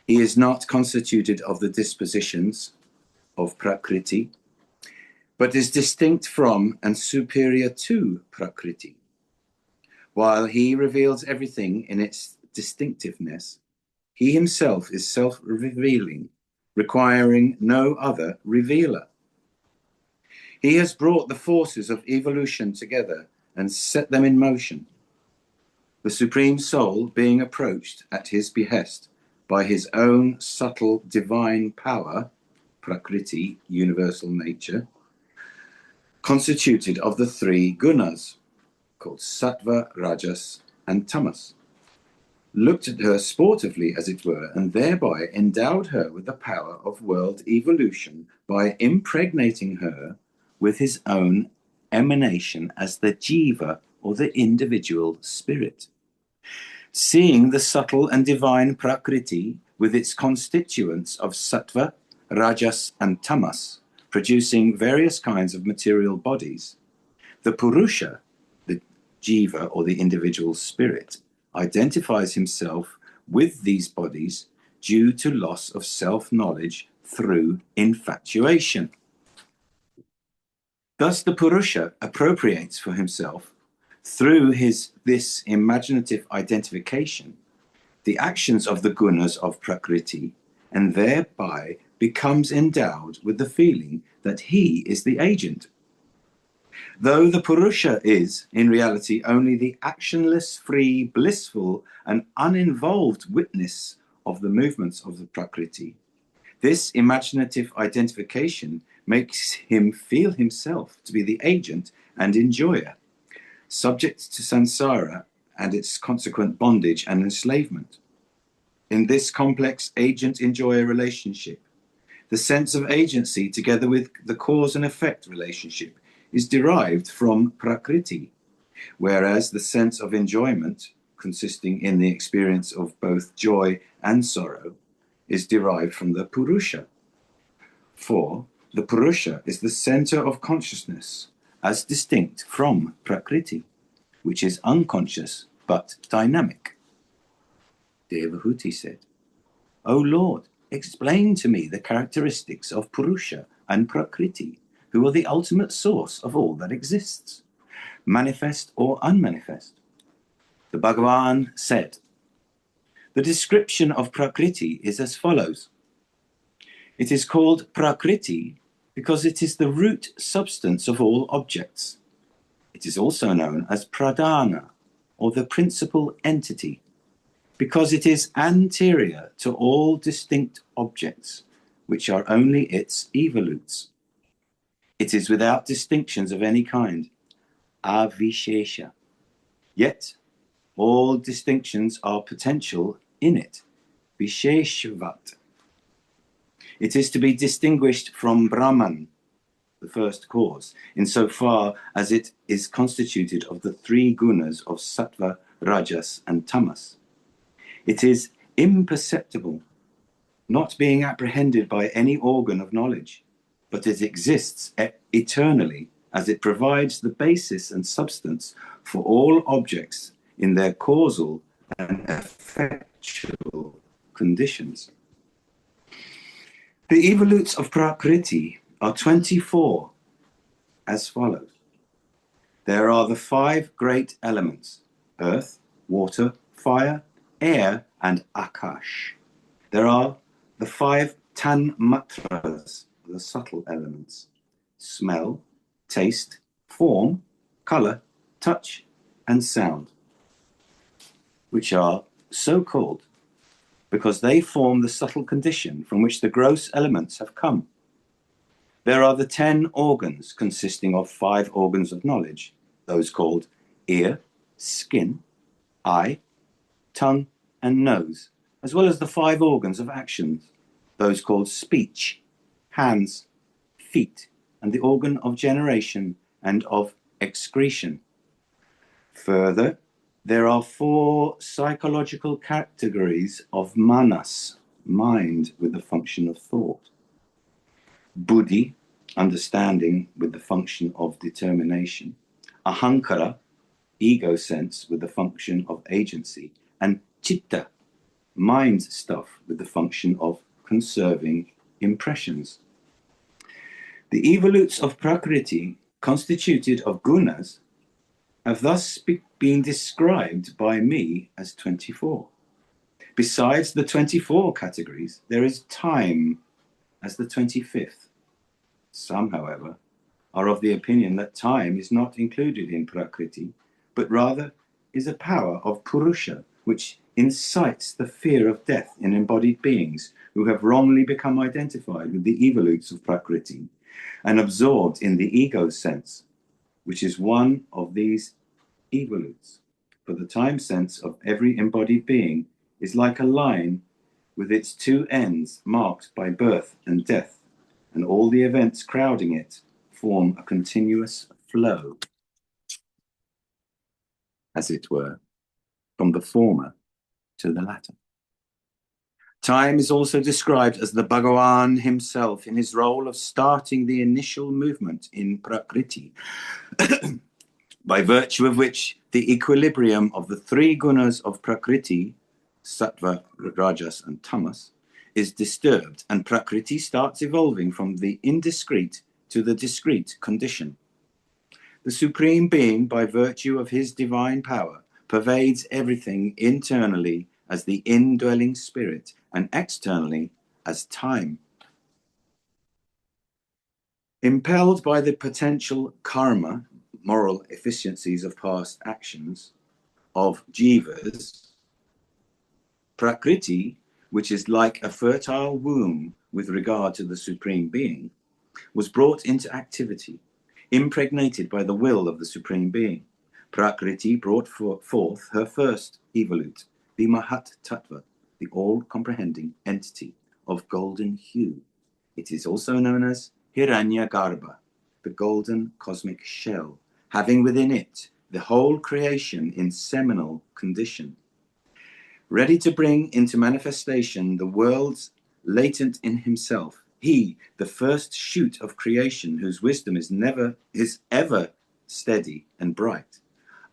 He is not constituted of the dispositions of Prakriti, but is distinct from and superior to Prakriti. While he reveals everything in its distinctiveness, he himself is self-revealing, requiring no other revealer. He has brought the forces of evolution together and set them in motion, the Supreme Soul being approached at his behest by his own subtle divine power, Prakriti, universal nature, constituted of the 3 gunas, called Sattva, Rajas, and Tamas, looked at her sportively, as it were, and thereby endowed her with the power of world evolution by impregnating her with his own emanation as the jiva, or the individual spirit. Seeing the subtle and divine Prakriti with its constituents of Sattva, Rajas, and Tamas, producing various kinds of material bodies, The Purusha, the Jiva or the individual spirit, identifies himself with these bodies due to loss of self-knowledge through infatuation. Thus the Purusha appropriates for himself, through this imaginative identification, the actions of the gunas of Prakriti, and thereby becomes endowed with the feeling that he is the agent. Though the Purusha is, in reality, only the actionless, free, blissful, and uninvolved witness of the movements of the Prakriti, this imaginative identification makes him feel himself to be the agent and enjoyer, subject to samsara and its consequent bondage and enslavement. In this complex agent-enjoyer relationship, the sense of agency, together with the cause and effect relationship, is derived from Prakriti, whereas the sense of enjoyment, consisting in the experience of both joy and sorrow, is derived from the Purusha. For the Purusha is the center of consciousness, as distinct from Prakriti, which is unconscious but dynamic. Devahuti said, "O Lord, explain to me the characteristics of Purusha and Prakriti, who are the ultimate source of all that exists, manifest or unmanifest." The Bhagavan said, "The description of Prakriti is as follows. It is called Prakriti because it is the root substance of all objects. It is also known as Pradhana, or the principal entity, because it is anterior to all distinct objects, which are only its evolutes. It is without distinctions of any kind, avishesha. Yet all distinctions are potential in it, visheshvat. It is to be distinguished from Brahman, the first cause, insofar as it is constituted of the three gunas of sattva, rajas, and tamas. It is imperceptible, not being apprehended by any organ of knowledge, but it exists eternally as it provides the basis and substance for all objects in their causal and effectual conditions. The evolutes of Prakriti are 24 as follows. There are the 5 great elements, earth, water, fire, air, and akash. There are the 5 tanmatras, the subtle elements, smell, taste, form, color, touch, and sound, which are so called because they form the subtle condition from which the gross elements have come. There are the 10 organs consisting of 5 organs of knowledge, those called ear, skin, eye, tongue, and nose, as well as the 5 organs of actions, those called speech, hands, feet, and the organ of generation and of excretion. Further, there are 4 psychological categories of manas, mind with the function of thought, buddhi, understanding with the function of determination, ahankara, ego sense with the function of agency, and chitta, mind stuff with the function of conserving impressions. The evolutes of Prakriti, constituted of gunas, have thus been described by me as 24. Besides the 24 categories, there is time as the 25th. Some, however, are of the opinion that time is not included in Prakriti, but rather is a power of Purusha, which incites the fear of death in embodied beings who have wrongly become identified with the evolutes of Prakriti and absorbed in the ego sense, which is one of these evolutes. For the time sense of every embodied being is like a line with its 2 ends marked by birth and death, and all the events crowding it form a continuous flow, as it were, from the former to the latter. Time is also described as the Bhagavan himself in his role of starting the initial movement in Prakriti. by virtue of which the equilibrium of the three gunas of Prakriti, Sattva, Rajas, and Tamas, is disturbed, and Prakriti starts evolving from the indiscrete to the discrete condition. The Supreme Being, by virtue of his divine power, pervades everything internally as the indwelling spirit and externally as time. Impelled by the potential karma, moral efficiencies of past actions, of jivas, Prakriti, which is like a fertile womb with regard to the Supreme Being, was brought into activity, impregnated by the will of the Supreme Being. Prakriti brought forth her first evolute, the Mahat Tattva, the all-comprehending entity of golden hue. It is also known as Hiranyagarbha, the golden cosmic shell, having within it the whole creation in seminal condition, ready to bring into manifestation the worlds latent in himself. He, the first shoot of creation, whose wisdom is ever steady and bright,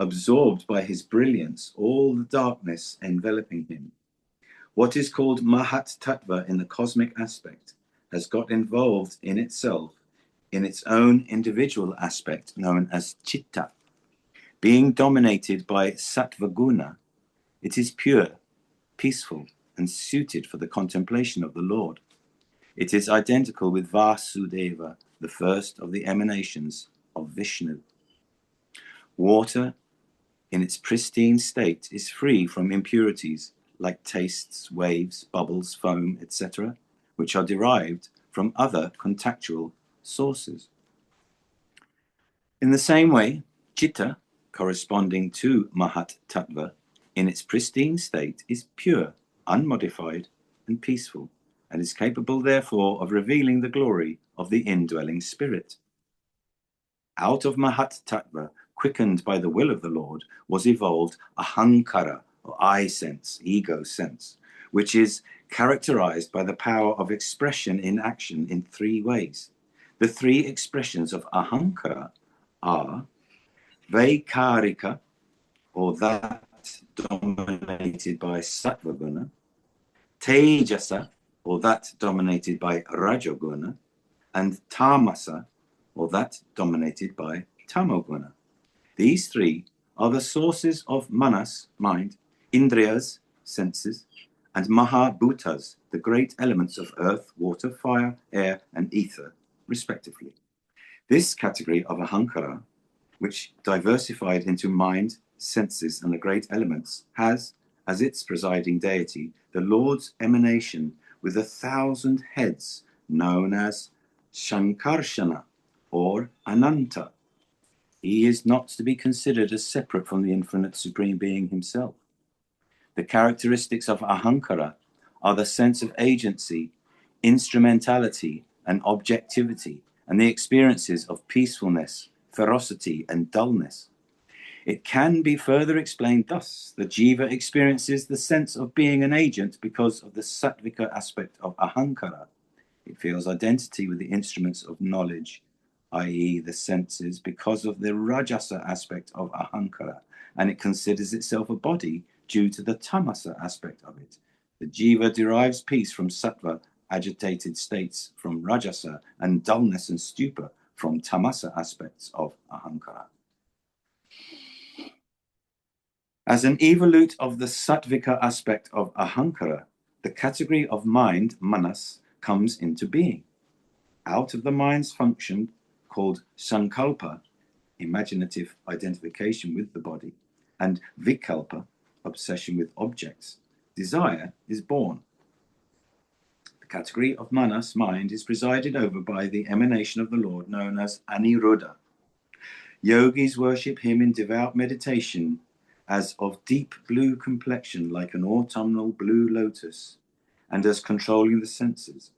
absorbed by his brilliance all the darkness enveloping him. What is called Mahat Tattva in the cosmic aspect has got involved in itself in its own individual aspect known as Chitta. Being dominated by Sattva Guna, it is pure, peaceful, and suited for the contemplation of the Lord. It is identical with Vasudeva, the first of the emanations of Vishnu. Water, in its pristine state, is free from impurities like tastes, waves, bubbles, foam, etc., which are derived from other contactual sources. In the same way, Chitta, corresponding to Mahat Tattva, in its pristine state, is pure, unmodified, and peaceful, and is capable, therefore, of revealing the glory of the indwelling spirit. Out of Mahat Tattva, quickened by the will of the Lord, was evolved Ahankara, or I sense, ego sense, which is characterized by the power of expression in action in three ways. The three expressions of Ahankara are Vaikarika, or that dominated by Sattva Guna, Tejasa, or that dominated by Rajoguna, and Tamasa, or that dominated by Tamoguna. These three are the sources of Manas, mind, Indriyas, senses, and Mahabhutas, the great elements of earth, water, fire, air, and ether, respectively. This category of Ahankara, which diversified into mind, senses, and the great elements, has, as its presiding deity, the Lord's emanation with 1,000 heads, known as Shankarshana, or Ananta. He is not to be considered as separate from the infinite Supreme Being himself. The characteristics of Ahankara are the sense of agency, instrumentality, and objectivity, and the experiences of peacefulness, ferocity, and dullness. It can be further explained thus: the jiva experiences the sense of being an agent because of the sattvika aspect of Ahankara. It feels identity with the instruments of knowledge, i.e. the senses, because of the rajasa aspect of Ahankara, and it considers itself a body due to the tamasa aspect of it. The jiva derives peace from sattva, agitated states from rajasa, and dullness and stupor from tamasa aspects of Ahankara. As an evolute of the sattvika aspect of Ahankara, the category of mind, manas, comes into being. Out of the mind's function, called sankalpa, imaginative identification with the body, and vikalpa, obsession with objects, desire is born. The category of manas, mind, is presided over by the emanation of the Lord known as Aniruddha. Yogis worship him in devout meditation as of deep blue complexion like an autumnal blue lotus, and as controlling the senses.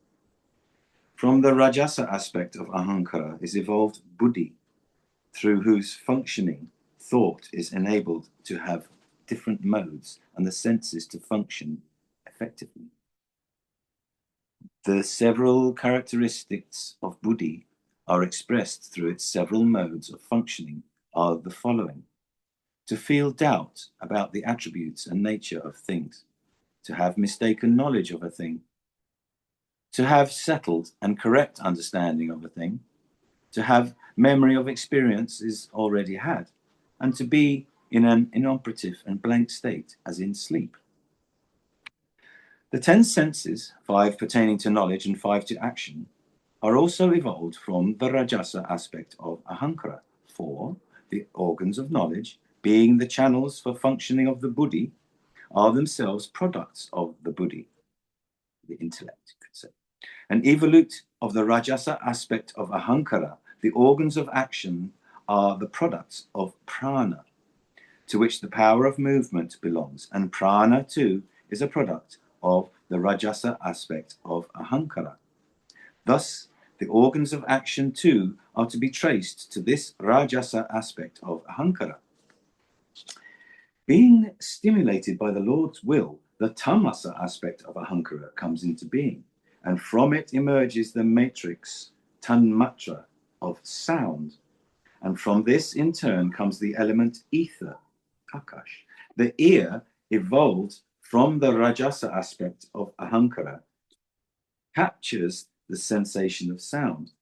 From the Rajasa aspect of Ahankara is evolved Buddhi, through whose functioning thought is enabled to have different modes and the senses to function effectively. The several characteristics of Buddhi are expressed through its several modes of functioning are the following: to feel doubt about the attributes and nature of things, to have mistaken knowledge of a thing, to have settled and correct understanding of a thing, to have memory of experiences already had, and to be in an inoperative and blank state, as in sleep. The 10 senses, 5 pertaining to knowledge and 5 to action, are also evolved from the Rajasa aspect of Ahankara, for the organs of knowledge, being the channels for functioning of the buddhi, are themselves products of the buddhi, the intellect, you could say. An evolute of the Rajasa aspect of Ahankara, the organs of action are the products of prana, to which the power of movement belongs, and prana too is a product of the Rajasa aspect of Ahankara. Thus, the organs of action too are to be traced to this Rajasa aspect of Ahankara. Being stimulated by the Lord's will, the Tamasa aspect of Ahankara comes into being, and from it emerges the matrix Tanmatra of sound, and from this in turn comes the element ether, Akash. The ear evolved from the Rajasa aspect of Ahankara captures the sensation of sound.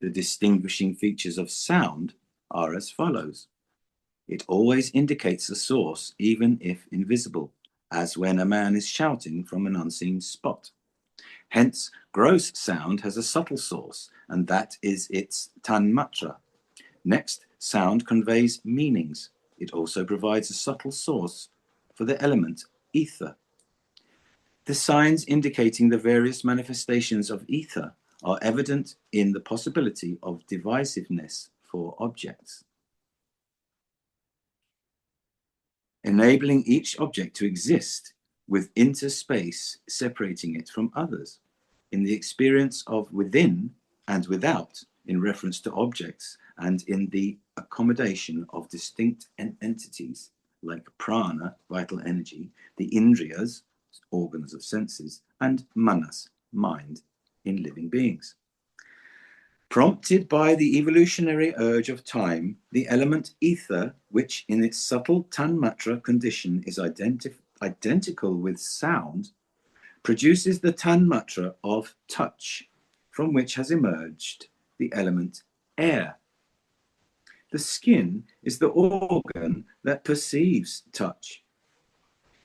The distinguishing features of sound are as follows. It always indicates a source, even if invisible, as when a man is shouting from an unseen spot. Hence, gross sound has a subtle source, and that is its tanmatra. Next, sound conveys meanings. It also provides a subtle source for the element ether. The signs indicating the various manifestations of ether are evident in the possibility of divisiveness for objects, enabling each object to exist with interspace separating it from others. In the experience of within and without, in reference to objects, and in the accommodation of distinct entities like prana, vital energy, the indriyas, organs of senses, and manas, mind, in living beings. Prompted by the evolutionary urge of time, the element ether, which in its subtle tanmatra condition is identical with sound, produces the tanmatra of touch, from which has emerged the element air. The skin is the organ that perceives touch.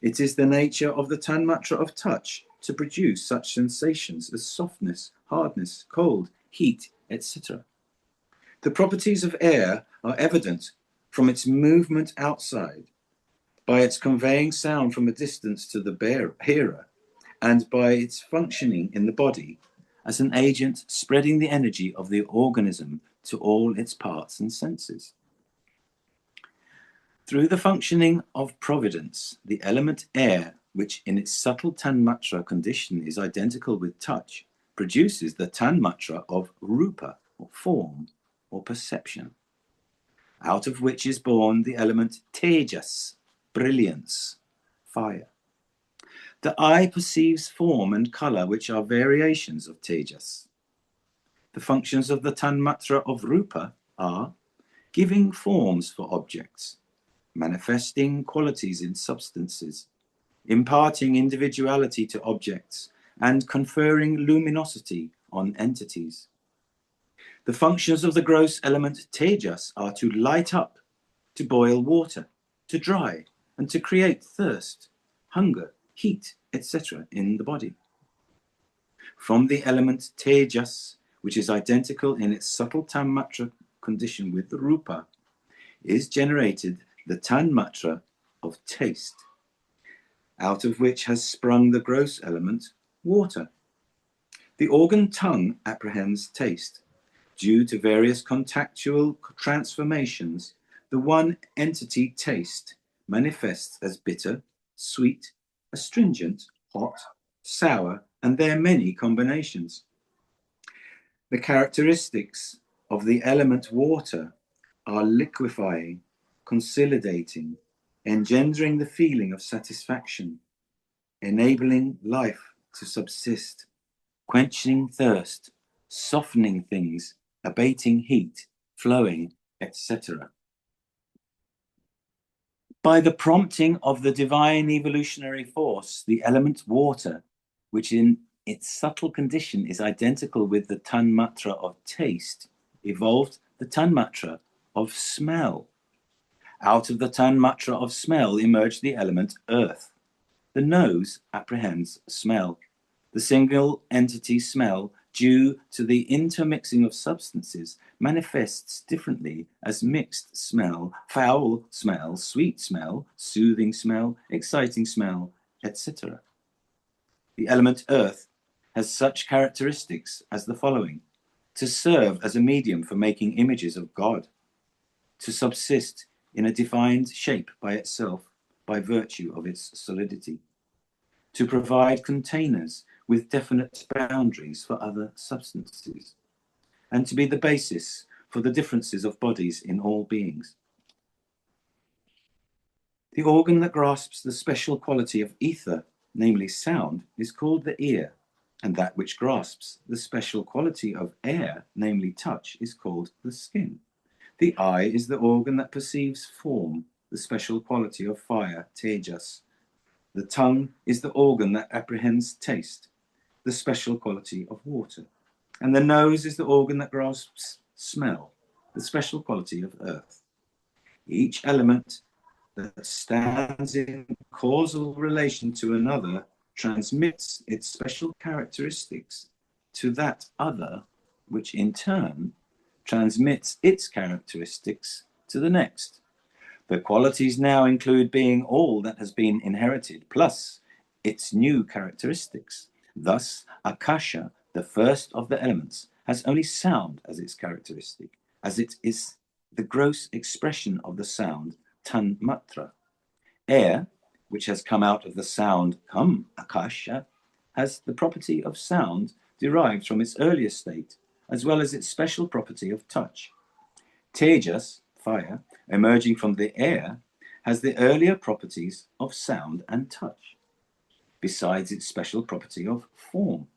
It is the nature of the tanmatra of touch to produce such sensations as softness, hardness, cold, heat, etc. The properties of air are evident from its movement outside, by its conveying sound from a distance to the hearer, and by its functioning in the body as an agent spreading the energy of the organism to all its parts and senses. Through the functioning of providence, the element air, which in its subtle tanmatra condition is identical with touch, produces the tanmatra of rupa, or form, or perception, out of which is born the element tejas, brilliance, fire. The eye perceives form and color, which are variations of tejas. The functions of the tanmatra of rupa are giving forms for objects, manifesting qualities in substances, imparting individuality to objects, and conferring luminosity on entities. The functions of the gross element tejas are to light up, to boil water, to dry, and to create thirst, hunger, heat, etc. in the body. From the element tejas, which is identical in its subtle tanmatra condition with the rupa, is generated the tanmatra of taste, out of which has sprung the gross element, water. The organ tongue apprehends taste. Due to various contactual transformations, the one entity taste manifests as bitter, sweet, astringent, hot, sour, and their many combinations. The characteristics of the element water are liquefying, consolidating, engendering the feeling of satisfaction, enabling life to subsist, quenching thirst, softening things, abating heat, flowing, etc. By the prompting of the divine evolutionary force, the element water, which in its subtle condition is identical with the tanmatra of taste, evolved the tanmatra of smell. Out of the tanmatra of smell emerged the element earth. The nose apprehends smell. The single entity smell, due to the intermixing of substances, manifests differently as mixed smell, foul smell, sweet smell, soothing smell, exciting smell, etc. The element earth has such characteristics as the following: to serve as a medium for making images of God, to subsist in a defined shape by itself by virtue of its solidity, to provide containers with definite boundaries for other substances, and to be the basis for the differences of bodies in all beings. The organ that grasps the special quality of ether, namely sound, is called the ear, and that which grasps the special quality of air, namely touch, is called the skin. The eye is the organ that perceives form, the special quality of fire, tejas. The tongue is the organ that apprehends taste, the special quality of water. And the nose is the organ that grasps smell, the special quality of earth. Each element that stands in causal relation to another transmits its special characteristics to that other, which in turn transmits its characteristics to the next. The qualities now include being all that has been inherited, plus its new characteristics. Thus, Akasha, the first of the elements, has only sound as its characteristic, as it is the gross expression of the sound, tanmatra. Air, which has come out of the sound, Akasha, has the property of sound derived from its earlier state, as well as its special property of touch. Tejas, fire, emerging from the air, has the earlier properties of sound and touch, besides its special property of form.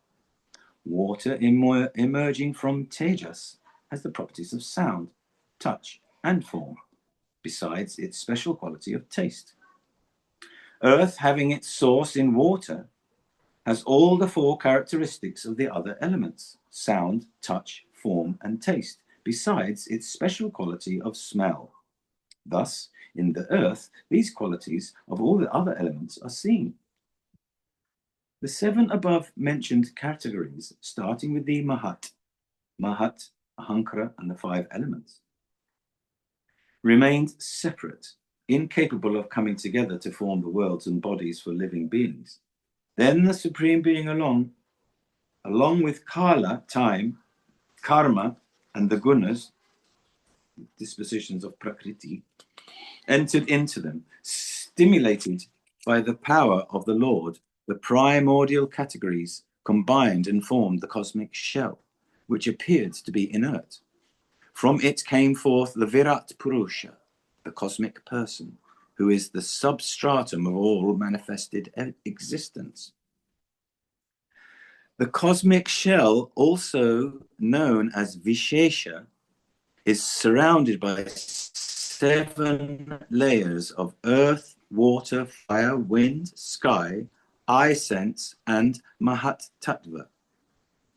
Water emerging from Tejas has the properties of sound, touch, and form, besides its special quality of taste. Earth, having its source in water, has all the four characteristics of the other elements: sound, touch, form, and taste, besides its special quality of smell. Thus, in the earth, these qualities of all the other elements are seen. The 7 above mentioned categories, starting with the Mahat, Ahankara, and the 5 elements, remained separate, incapable of coming together to form the worlds and bodies for living beings. Then the Supreme Being along with Kala, time, Karma, and the Gunas, dispositions of Prakriti, entered into them, stimulated by the power of the Lord. The primordial categories combined and formed the cosmic shell, which appeared to be inert. From it came forth the Virat Purusha, the cosmic person, who is the substratum of all manifested existence. The cosmic shell, also known as Vishesha, is surrounded by 7 layers of earth, water, fire, wind, sky, eye sense, and Mahat Tattva.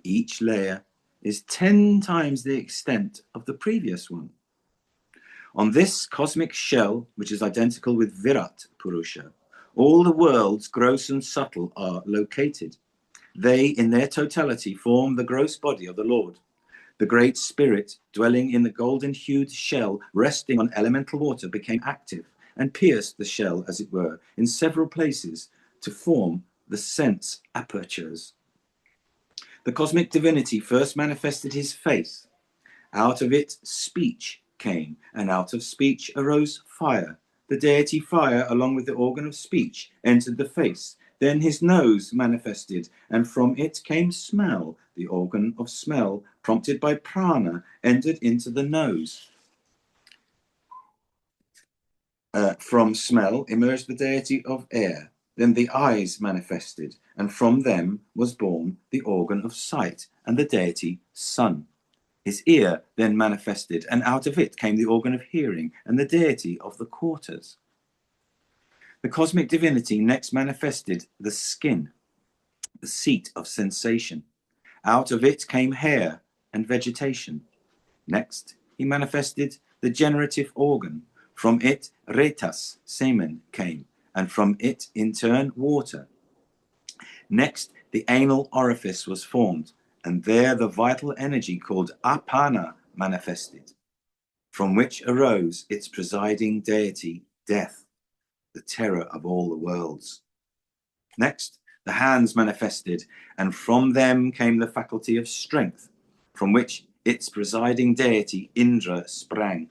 Each layer is 10 times the extent of the previous one. On this cosmic shell, which is identical with Virat Purusha, all the worlds, gross and subtle, are located. They, in their totality, form the gross body of the Lord. The great spirit, dwelling in the golden-hued shell, resting on elemental water, became active and pierced the shell, as it were, in several places to form the sense apertures. The cosmic divinity first manifested his face. Out of it speech came, and out of speech arose fire. The deity fire, along with the organ of speech, entered the face. Then his nose manifested, and from it came smell. The organ of smell, prompted by prana, entered into the nose. From smell emerged the deity of air. Then the eyes manifested, and from them was born the organ of sight, and the deity sun. His ear then manifested, and out of it came the organ of hearing, and the deity of the quarters. The cosmic divinity next manifested the skin, the seat of sensation. Out of it came hair and vegetation. Next, he manifested the generative organ. From it, retas, semen, came, and from it, in turn, water. Next, the anal orifice was formed, and there the vital energy called apana manifested, from which arose its presiding deity, death, the terror of all the worlds. Next, the hands manifested, and from them came the faculty of strength, from which its presiding deity, Indra, sprang.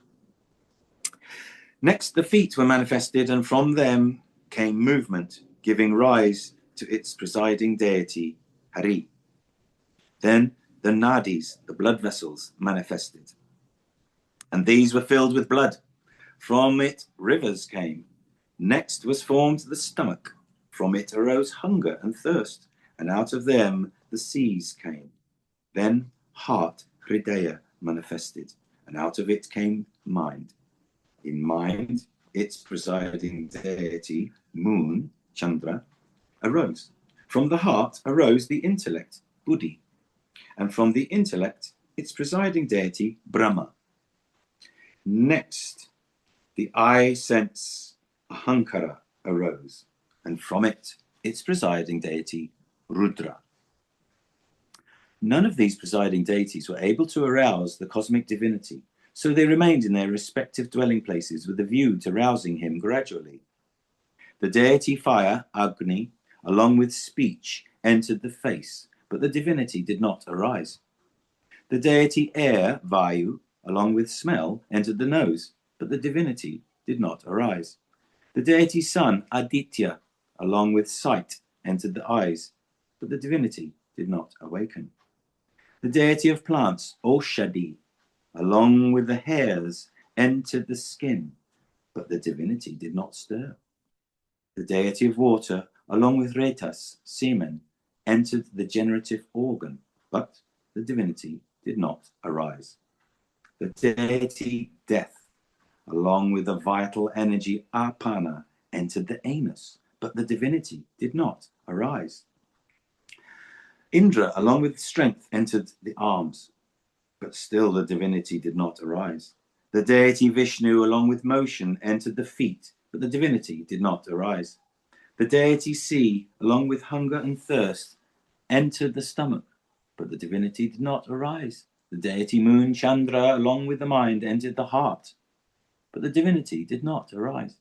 Next, the feet were manifested, and from them came movement, giving rise to its presiding deity, Hari. Then the nadis, the blood vessels, manifested, and these were filled with blood. From it rivers came. Next was formed the stomach. From it arose hunger and thirst, and out of them the seas came. Then heart, Hridaya, manifested, and out of it came mind. In mind, its presiding deity, moon, Chandra, arose. From the heart arose the intellect, Buddhi, and from the intellect, its presiding deity, Brahma. Next, the eye sense, Ahankara, arose, and from it, its presiding deity, Rudra. None of these presiding deities were able to arouse the cosmic divinity, so they remained in their respective dwelling places with a view to rousing him gradually. The deity fire, Agni, along with speech, entered the face, but the divinity did not arise. The deity air, Vayu, along with smell, entered the nose, but the divinity did not arise. The deity sun, Aditya, along with sight, entered the eyes, but the divinity did not awaken. The deity of plants, Oshadi, along with the hairs, entered the skin, but the divinity did not stir. The deity of water, along with retas, semen, entered the generative organ, but the divinity did not arise. The deity death, along with the vital energy apana, entered the anus, but the divinity did not arise. Indra, along with strength, entered the arms, but still the divinity did not arise. The deity Vishnu, along with motion, entered the feet, but the divinity did not arise. The deity sea, along with hunger and thirst, entered the stomach, but the divinity did not arise. The deity moon, Chandra, along with the mind, entered the heart, but the divinity did not arise.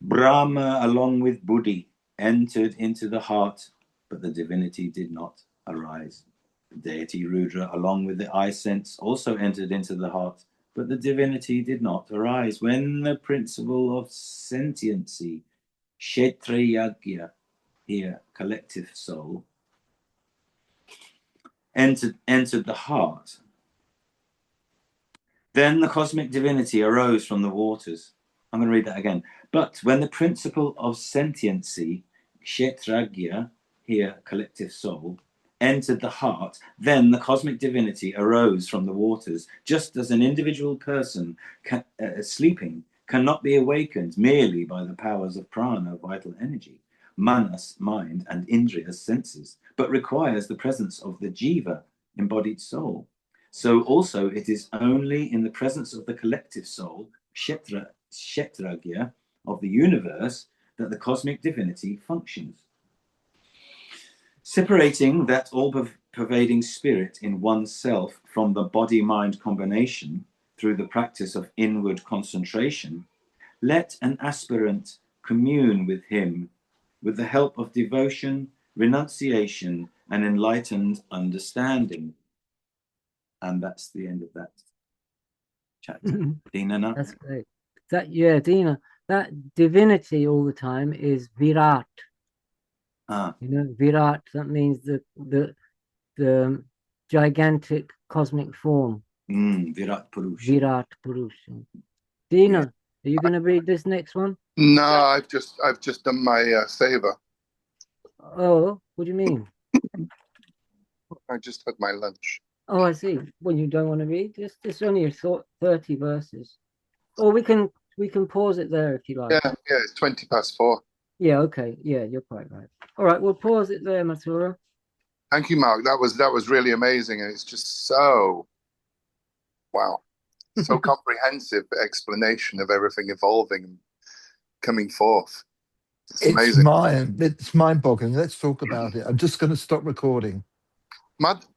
Brahma, along with Buddhi, entered into the heart, but the divinity did not arise. The deity Rudra, along with the eye sense, also entered into the heart, but the divinity did not arise. When the principle of sentiency, Kshetrayagya, here collective soul, entered the heart, then the cosmic divinity arose from the waters. I'm going to read that again. But when the principle of sentiency, Kshetragya, here collective soul, entered the heart, then the cosmic divinity arose from the waters, just as an individual person sleeping cannot be awakened merely by the powers of prana, vital energy, manas, mind, and indriyas, senses, but requires the presence of the jiva, embodied soul. So also it is only in the presence of the collective soul, Kshetragya, of the universe, that the cosmic divinity functions. Separating that all-pervading spirit in oneself from the body-mind combination through the practice of inward concentration, let an aspirant commune with him with the help of devotion, renunciation, and enlightened understanding. And that's the end of that chapter. Dina? That's great. Yeah, Dina, that divinity all the time is Virat. You know, Virat, that means the gigantic cosmic form. Virat Purusha. Virat Purusha. Dina, are you going to read this next one? No, I've just done my seva. Oh, what do you mean? I just had my lunch. Oh, I see. Well, you don't want to read this? This is only 30 verses. Or we can we can pause it there if you like. Yeah, it's 4:20. Yeah, okay. Yeah, you're quite right. All right, we'll pause it there, Matura. Thank you, Mark. That was really amazing, and it's just so so comprehensive explanation of everything evolving and coming forth. It's amazing. It's mind-boggling. Let's talk about it. I'm just going to stop recording. Madan,